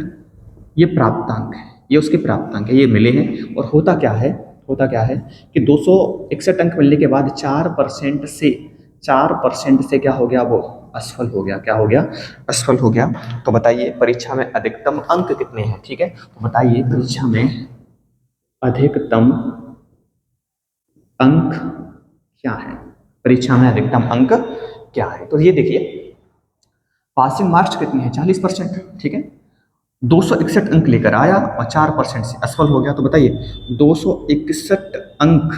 ये प्राप्तांक है, ये उसके प्राप्तांक है, ये मिले हैं। और होता क्या है कि 261 अंक मिलने के बाद 4% से क्या हो गया, वो असफल हो गया। क्या हो गया, असफल हो गया। तो बताइए परीक्षा में अधिकतम अंक कितने हैं, ठीक है। तो बताइए परीक्षा में अधिकतम अंक क्या है, परीक्षा में अधिकतम अंक क्या है। तो ये देखिए पासिंग मार्क्स कितने हैं, 40%, ठीक है। 261 अंक लेकर आया और 4% से असफल हो गया। तो बताइए 261 अंक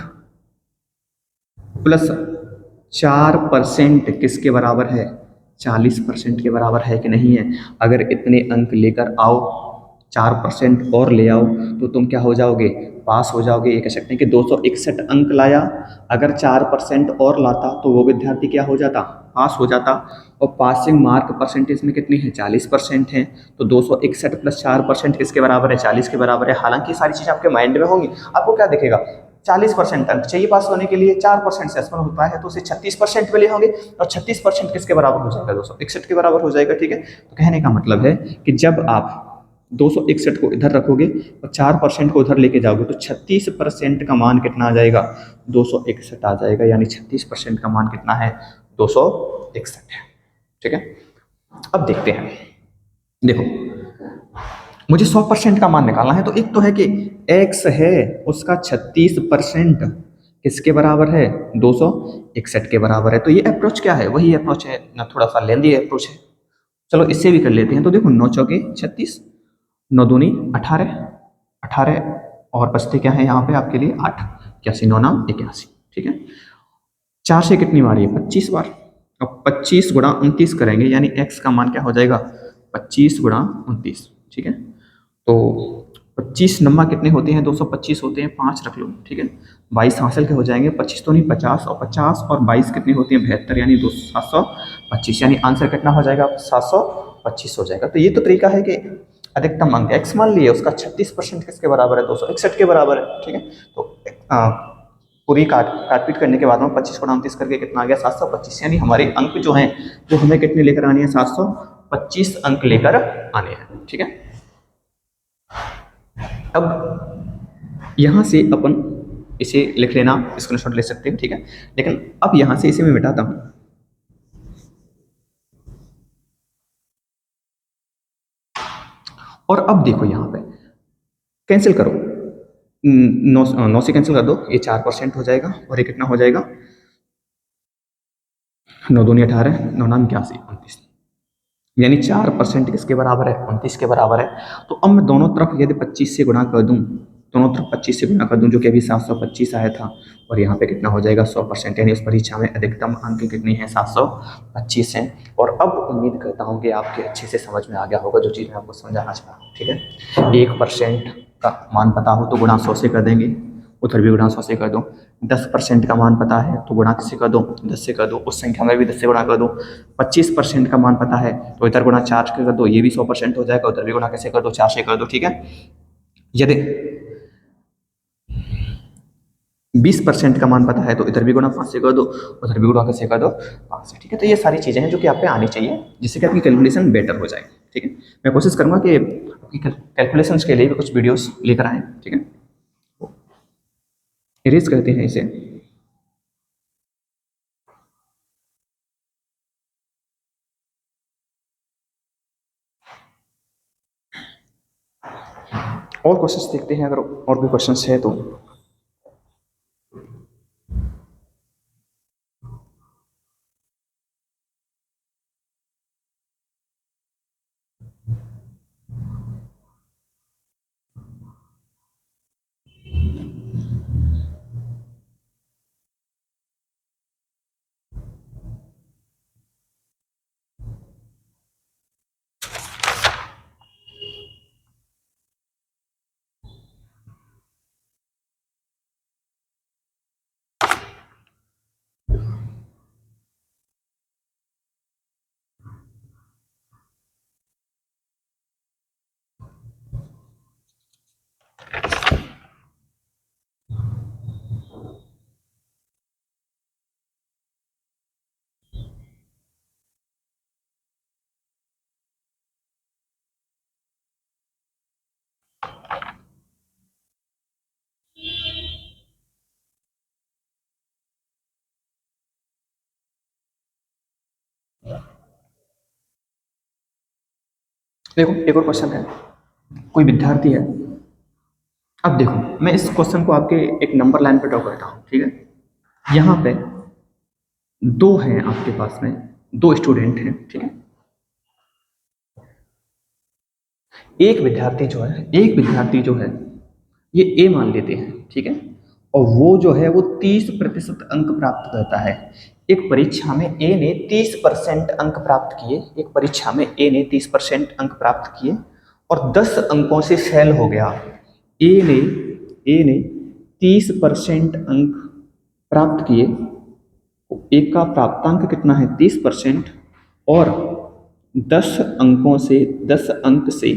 प्लस 4% किसके बराबर है, 40% के बराबर है कि नहीं है। अगर इतने अंक लेकर आओ, 4% और ले आओ, तो तुम क्या हो जाओगे, पास हो जाओगे। ये कह सकते हैं कि 261 अंक लाया, अगर 4% और लाता तो वो विद्यार्थी क्या हो जाता, पास हो जाता। और पासिंग मार्क परसेंटेज में कितनी है, 40% है। तो 261 प्लस 4% किसके बराबर है, 40 के बराबर है। हालांकि ये सारी चीज़ें आपके माइंड में होंगी, आपको क्या दिखेगा, 40% अंक चाहिए पास होने के लिए, 4% से असफल होता है तो उसे 36% मिले होंगे। और 36% किसके बराबर हो जाएगा, 261 के बराबर हो जाएगा, ठीक है। तो कहने का मतलब है कि जब आप 261 को इधर रखोगे और 4% को उधर लेके जाओगे तो 36% का मान कितना आ जाएगा, 261 आ जाएगा। यानी 36% का मान कितना है, 261 है, ठीक है। अब देखते हैं, देखो मुझे 100% का मान निकालना है। तो एक तो है कि x है उसका 36% किसके बराबर है, 261 के बराबर है। तो ये अप्रोच क्या है, वही अप्रोच है ना, थोड़ा सा लेंदी अप्रोच है। चलो इससे भी कर लेते हैं। तो देखो 9 चौके 36, 9 दूनी 18, 18 और बचते क्या है यहाँ पे आपके लिए 8, 81 9 नाम 81, ठीक है। 4 से कितनी बार है, 25 बार। अब 25 गुणा 29 करेंगे, यानी x का मान क्या हो जाएगा, 25 गुणा 29, ठीक है। तो 25 नंबर कितने होते हैं, 225 होते हैं, 5 रख लो, ठीक है। 22 हासिल के हो जाएंगे, 25 तो नहीं 50, और 50 और 22 कितने होते हैं, 72, यानी 725, यानी आंसर कितना हो जाएगा, 725 हो जाएगा। तो ये तो तरीका है कि अधिकतम अंक एक्स मान लिए, उसका 36% किसके बराबर है, 261 के बराबर है, ठीक है। तो पूरी काट पीट करने के बाद में 25 को 29 करके कितना आ गया, 725, यानी हमारे अंक जो हैं वो हमें कितने लेकर आने हैं, 725 अंक लेकर आने हैं, ठीक है। अब यहां से अपन इसे लिख लेना, स्क्रीनशॉट ले सकते हैं, ठीक है। लेकिन अब यहां से इसे मैं मिटाता हूं, और अब देखो यहां पे कैंसिल करो, 9 से कैंसिल कर दो, ये 4% हो जाएगा, और ये कितना हो जाएगा, 9 दूनी 18, 9 नाम 81, 29, यानी 4% किसके बराबर है, 29 के बराबर है। तो अब मैं दोनों तरफ यदि 25 से गुणा कर दूं, दोनों तरफ 25 से गुणा कर दूं, जो कि अभी 725 आया था, और यहाँ पे कितना हो जाएगा, 100%, यानी उस परीक्षा में अधिकतम अंक कितने हैं, 725 हैं। और अब उम्मीद करता हूँ कि आपके अच्छे से समझ में आ गया होगा जो चीज़ मैं आपको समझाना चाह रहा हूँ, ठीक है। 1% का मान पता हो तो गुणा 100 से कर देंगे, उधर भी गुणा 100 से कर दो। 10% का मान पता है तो गुणा किससे कर दो, 10 से कर दो, उस संख्या में भी 10 से गुणा कर दो। 25% का मान पता है तो इधर गुणा 4 से कर दो, ये भी 100% हो जाएगा, उधर भी गुणा कैसे कर दो, 4 से कर दो, ठीक है। यदि 20% का मान पता है तो इधर भी गुणा 5 से कर दो, उधर भी गुणा कैसे कर दो, 5 से, ठीक है। तो ये सारी चीज़ें हैं जो कि आप पे आनी चाहिए, जिससे कि आपकी कैलकुलेशन बेटर हो जाए, ठीक है। मैं कोशिश करूंगा कि आपकी कैलकुलेशन के लिए भी कुछ वीडियोस लेकर आए, ठीक है। इरेज करते हैं इसे। और क्वेश्चंस देखते हैं, अगर और भी क्वेश्चंस है तो। देखो एक और क्वेश्चन है, कोई विद्यार्थी है। अब देखो मैं इस क्वेश्चन को आपके एक नंबर लाइन पे ड्रॉ करता हूँ, ठीक है। यहाँ पे दो हैं आपके पास में, दो स्टूडेंट हैं, ठीक है। एक विद्यार्थी जो है ये ए मान लेते हैं, ठीक है। और वो जो है वो 30% अंक प्राप्त करता है। एक परीक्षा में ए ने 30% अंक प्राप्त किए, एक परीक्षा में ए ने 30% अंक प्राप्त किए और 10 अंकों से फेल हो गया। ए ने ए ने 30% अंक प्राप्त किए, एक का प्राप्तांक कितना है, 30%, और 10 अंकों से 10 अंक से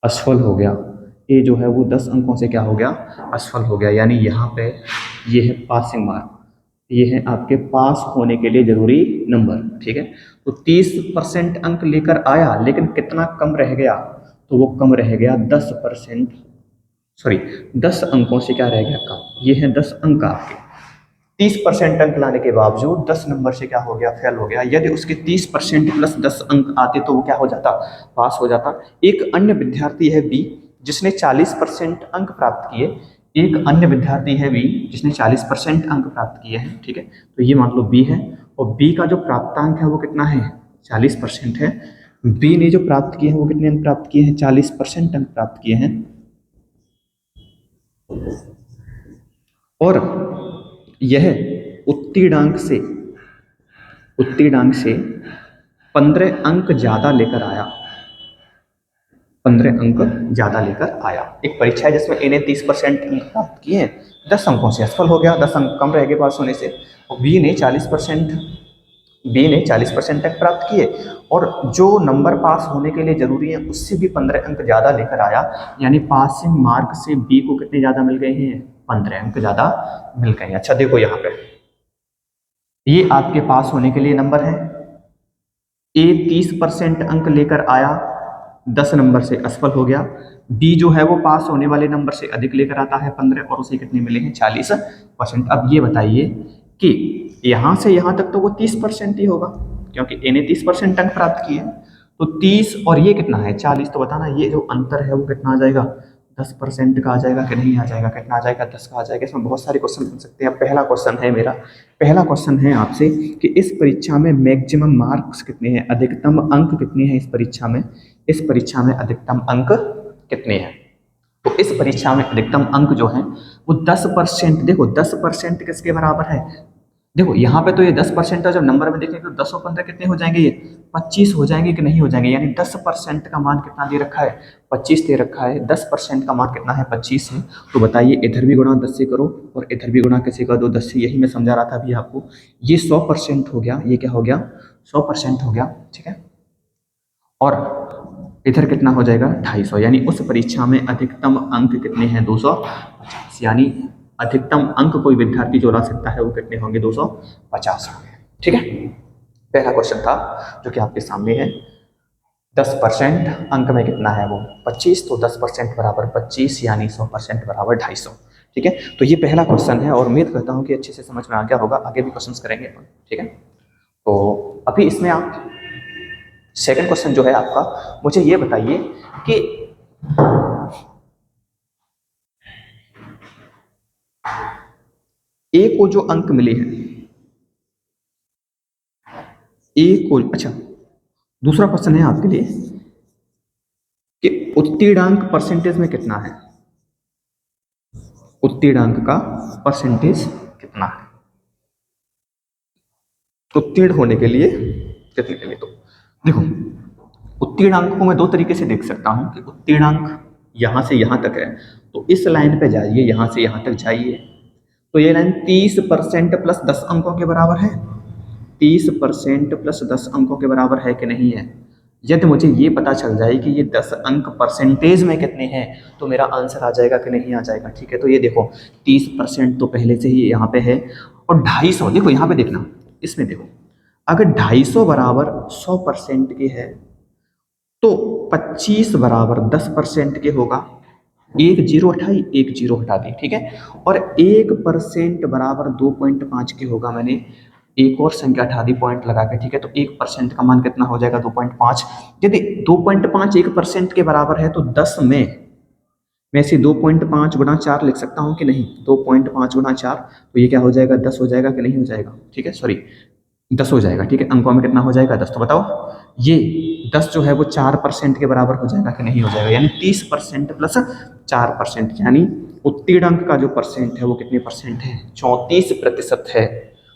असफल हो गया। ए जो है वो 10 अंकों से क्या हो गया, असफल हो गया। यानी यहाँ पे ये है पासिंग मार्क, ये है आपके पास होने के लिए जरूरी नंबर, ठीक है। तो 30% अंक लेकर आया, लेकिन कितना कम रह गया, तो वो कम रह गया 10%, सॉरी 10 अंकों से क्या रह गया कम। ये है 10 अंक आपके। 30% अंक लाने के बावजूद 10 नंबर से क्या हो गया, फेल हो गया। यदि उसके 30% प्लस 10 अंक आते तो वो क्या हो जाता, पास हो जाता। एक अन्य विद्यार्थी है बी, जिसने 40% अंक प्राप्त किए। एक अन्य विद्यार्थी है बी जिसने 40% अंक प्राप्त किए हैं, ठीक है। तो ये मान लो बी है, और बी का जो प्राप्तांक है वो कितना है, 40% है। बी ने जो प्राप्त किए हैं वो कितने अंक प्राप्त किए हैं, 40% अंक प्राप्त किए हैं। और यह उत्तीर्णांक से उत्तीर्णांक से 15 अंक ज्यादा लेकर आया। 15 अंक ज़्यादा लेकर आया। एक परीक्षा है जिसमें ए ने 30% अंक प्राप्त किए हैं, 10 अंकों से असफल हो गया, 10 अंक कम रह गए पास होने से। और बी ने 40% तक प्राप्त किए और जो नंबर पास होने के लिए जरूरी है उससे भी 15 अंक ज़्यादा लेकर आया, यानी पासिंग मार्क से बी को कितने ज़्यादा मिल गए हैं, 15 अंक ज़्यादा मिल गए हैं। अच्छा देखो यहाँ पे ये आपके पास होने के लिए नंबर है। ए 30% अंक लेकर आया, 10 नंबर से असफल हो गया। बी जो है वो पास होने वाले नंबर से अधिक लेकर आता है 15 और उसे कितने मिले हैं, 40%। अब ये बताइए कि यहाँ से यहाँ तक तो वो 30% ही होगा, क्योंकि ए ने 30% अंक प्राप्त किए, तो 30 और ये कितना है 40, तो बताना ये जो अंतर है वो कितना आ जाएगा, 10% का आ जाएगा कि नहीं आ जाएगा, कितना आ जाएगा, 10 का आ जाएगा। इसमें बहुत सारे क्वेश्चन बन सकते हैं। अब पहला क्वेश्चन है मेरा, पहला क्वेश्चन है आपसे कि इस परीक्षा में मैक्सिमम मार्क्स कितने हैं, अधिकतम अंक कितने हैं इस परीक्षा में, इस परीक्षा में अधिकतम अंक कितने हैं। तो इस परीक्षा में अधिकतम अंक जो है वो 10%। देखो 10% किसके बराबर है, देखो यहाँ पे तो ये 10% है, जब नंबर में देखेंगे तो 10 और 15 कितने हो जाएंगे, ये 25 हो जाएंगे कि नहीं हो जाएंगे, यानी 10% का मान कितना दे रखा है, 25 दे रखा है। 10% का मान कितना है, 25 है। तो बताइए इधर भी गुणा 10 से करो और इधर भी गुणा कैसे कर दो, 10 से। यही मैं समझा रहा था अभी आपको। ये 100% हो गया, ये क्या हो गया, 100% हो गया, ठीक है। और इधर कितना हो जाएगा, 250, यानी उस परीक्षा में अधिकतम अंक कितने हैं, 250, यानी अधिकतम अंक कोई विद्यार्थी जो ला सकता है वो कितने होंगे, 250 होंगे, ठीक है। पहला क्वेश्चन था जो कि आपके सामने है। 10% अंक में कितना है वो 25, तो 10% बराबर 25, यानी 100% बराबर 250, ठीक है। तो ये पहला क्वेश्चन है और उम्मीद करता हूँ कि अच्छे से समझ में आ गया होगा। आगे भी क्वेश्चंस करेंगे अपन, ठीक है। तो अभी इसमें आप सेकंड क्वेश्चन जो है आपका, मुझे ये बताइए कि ए को जो अंक मिले हैं, ए को, अच्छा दूसरा क्वेश्चन है आपके लिए कि उत्तीर्णांक परसेंटेज में कितना है, उत्तीर्णांक का परसेंटेज कितना है, उत्तीर्ण होने के लिए कितने के लिए। तो देखो उत्तीर्णांक को मैं दो तरीके से देख सकता हूं कि उत्तीर्णांक यहां से यहां तक है, तो इस लाइन पे जाइए, यहां से यहां तक जाइए, तो ये लाइन 30% प्लस 10 अंकों के बराबर है, 30% प्लस 10 अंकों के बराबर है कि नहीं है। यदि मुझे ये पता चल जाए कि ये 10 अंक परसेंटेज में कितने हैं, तो मेरा आंसर आ जाएगा कि नहीं आ जाएगा, ठीक है। तो ये देखो 30% तो पहले से ही यहाँ पे है, और 250, देखो यहाँ पे देखना, इसमें देखो अगर 250 बराबर 100% के है तो 25 बराबर 10% के होगा, एक जीरो हटाई, एक जीरो हटा दी, ठीक है। और 1% बराबर 2.5 के होगा, मैंने एक और संख्या हटा दी पॉइंट लगा के, ठीक है। तो 1% का मान कितना हो जाएगा, 2.5। यदि 2.5 1% के बराबर है तो 10 में मैं इसे 2.5 गुणा 4 लिख सकता हूँ कि नहीं, 2.5 गुणा 4, तो ये क्या हो जाएगा, 10 हो जाएगा कि नहीं हो जाएगा, ठीक है, सॉरी 10 हो जाएगा, ठीक है। अंकों में कितना हो जाएगा, 10। तो बताओ ये 10 जो है वो 4% के बराबर हो जाएगा कि नहीं हो जाएगा, यानी 30% प्लस 4%, यानी उत्तीर्णांक का जो परसेंट है वो कितने परसेंट है, 34% है।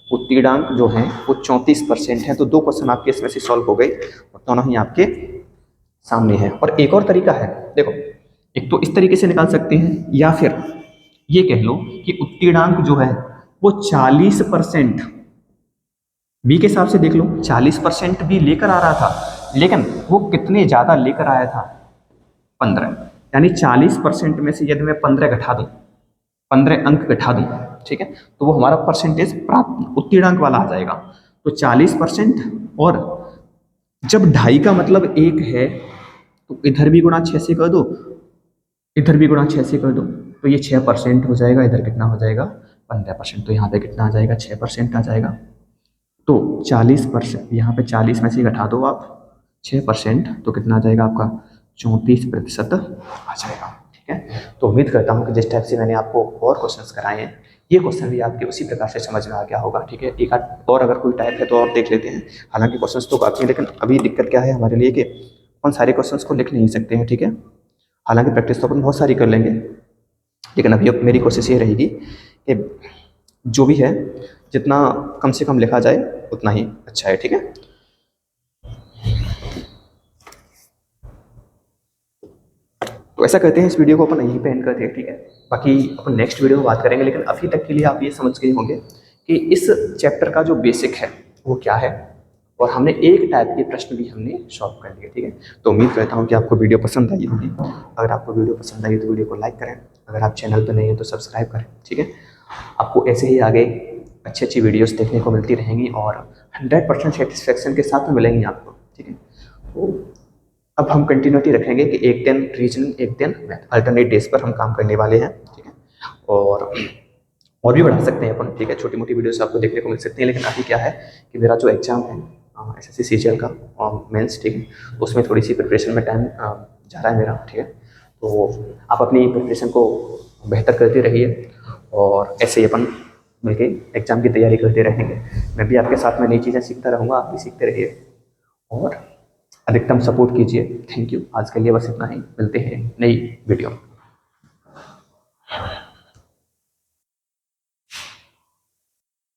उत्तीर्णांक जो है वो 34% है। तो दो क्वेश्चन आपके इसमें से सॉल्व हो गए और दोनों ही आपके सामने है। और एक और तरीका है, देखो एक तो इस तरीके से निकाल सकते हैं, या फिर ये कह लो कि उत्तीर्णांक जो है वो 40%, बी के हिसाब से देख लो 40% भी लेकर आ रहा था, लेकिन वो कितने ज़्यादा लेकर आया था, 15, यानी 40% में से यदि मैं 15 घटा दूँ, 15 अंक घटा दूँ, ठीक है, तो वो हमारा परसेंटेज प्राप्त उत्तीर्णांक वाला आ जाएगा। तो 40%, और जब 2.5 का मतलब 1 है तो इधर भी गुणा 6 से कर दो, इधर भी गुणा 6 से कर दो, तो ये 6% हो जाएगा, इधर कितना हो जाएगा, 15%। तो यहाँ पे कितना आ जाएगा, 6% आ जाएगा। तो 40%, यहाँ पे 40 में से घटा दो आप 6%, तो कितना आ जाएगा आपका, 34% आ जाएगा, ठीक है। तो उम्मीद करता हूँ कि जिस टाइप से मैंने आपको और क्वेश्चंस कराए हैं, ये क्वेश्चन भी आपके उसी प्रकार से समझ में आ गया होगा, ठीक है। एक आध और अगर कोई टाइप है तो और देख लेते हैं। हालांकि क्वेश्चंस तो काफ़ी है, लेकिन अभी दिक्कत क्या है हमारे लिए कि अपन सारे क्वेश्चंस को लिख नहीं सकते हैं, ठीक है। हालांकि प्रैक्टिस तो अपन बहुत सारी कर लेंगे, लेकिन अभी अब मेरी कोशिश ये रहेगी कि जो भी है जितना कम से कम लिखा जाए उतना ही अच्छा है, ठीक है। तो ऐसा करते हैं, इस वीडियो को अपन यहीं पे एंड करते हैं, ठीक है। बाकी अपन नेक्स्ट वीडियो में बात करेंगे, लेकिन अभी तक के लिए आप ये समझ गए होंगे कि इस चैप्टर का जो बेसिक है वो क्या है, और हमने एक टाइप के प्रश्न भी हमने सॉल्व कर लिए, ठीक है। तो उम्मीद करता हूँ कि आपको वीडियो पसंद आई होगी। अगर आपको वीडियो पसंद आई तो वीडियो को लाइक करें, अगर आप चैनल पर नए हैं तो सब्सक्राइब करें, ठीक है। आपको ऐसे ही आगे अच्छी अच्छी वीडियोस देखने को मिलती रहेंगी और 100% सेटिस्फेक्शन के साथ में मिलेंगी आपको, ठीक है। तो अब हम कंटिन्यूटी रखेंगे कि एक दिन रीजनिंग, एक दिन मैथ, अल्टरनेट डेज पर हम काम करने वाले हैं, ठीक है। और भी बढ़ा सकते हैं अपन, ठीक है। छोटी मोटी वीडियोस आपको देखने को मिल सकती हैं, लेकिन अभी क्या है कि मेरा जो एग्जाम है SSC CGL का मेंस, ठीक है, तो उसमें थोड़ी सी प्रिपरेशन में टाइम जा रहा है मेरा, ठीक है। तो आप अपनी प्रिपरेशन को बेहतर करते रहिए और ऐसे ही अपन मिलके एग्जाम की तैयारी करते रहेंगे। मैं भी आपके साथ में नई चीज़ें सीखता रहूँगा, आप भी सीखते रहिए और अधिकतम सपोर्ट कीजिए। Thank you. आज के लिए बस इतना ही, मिलते हैं नई वीडियो में।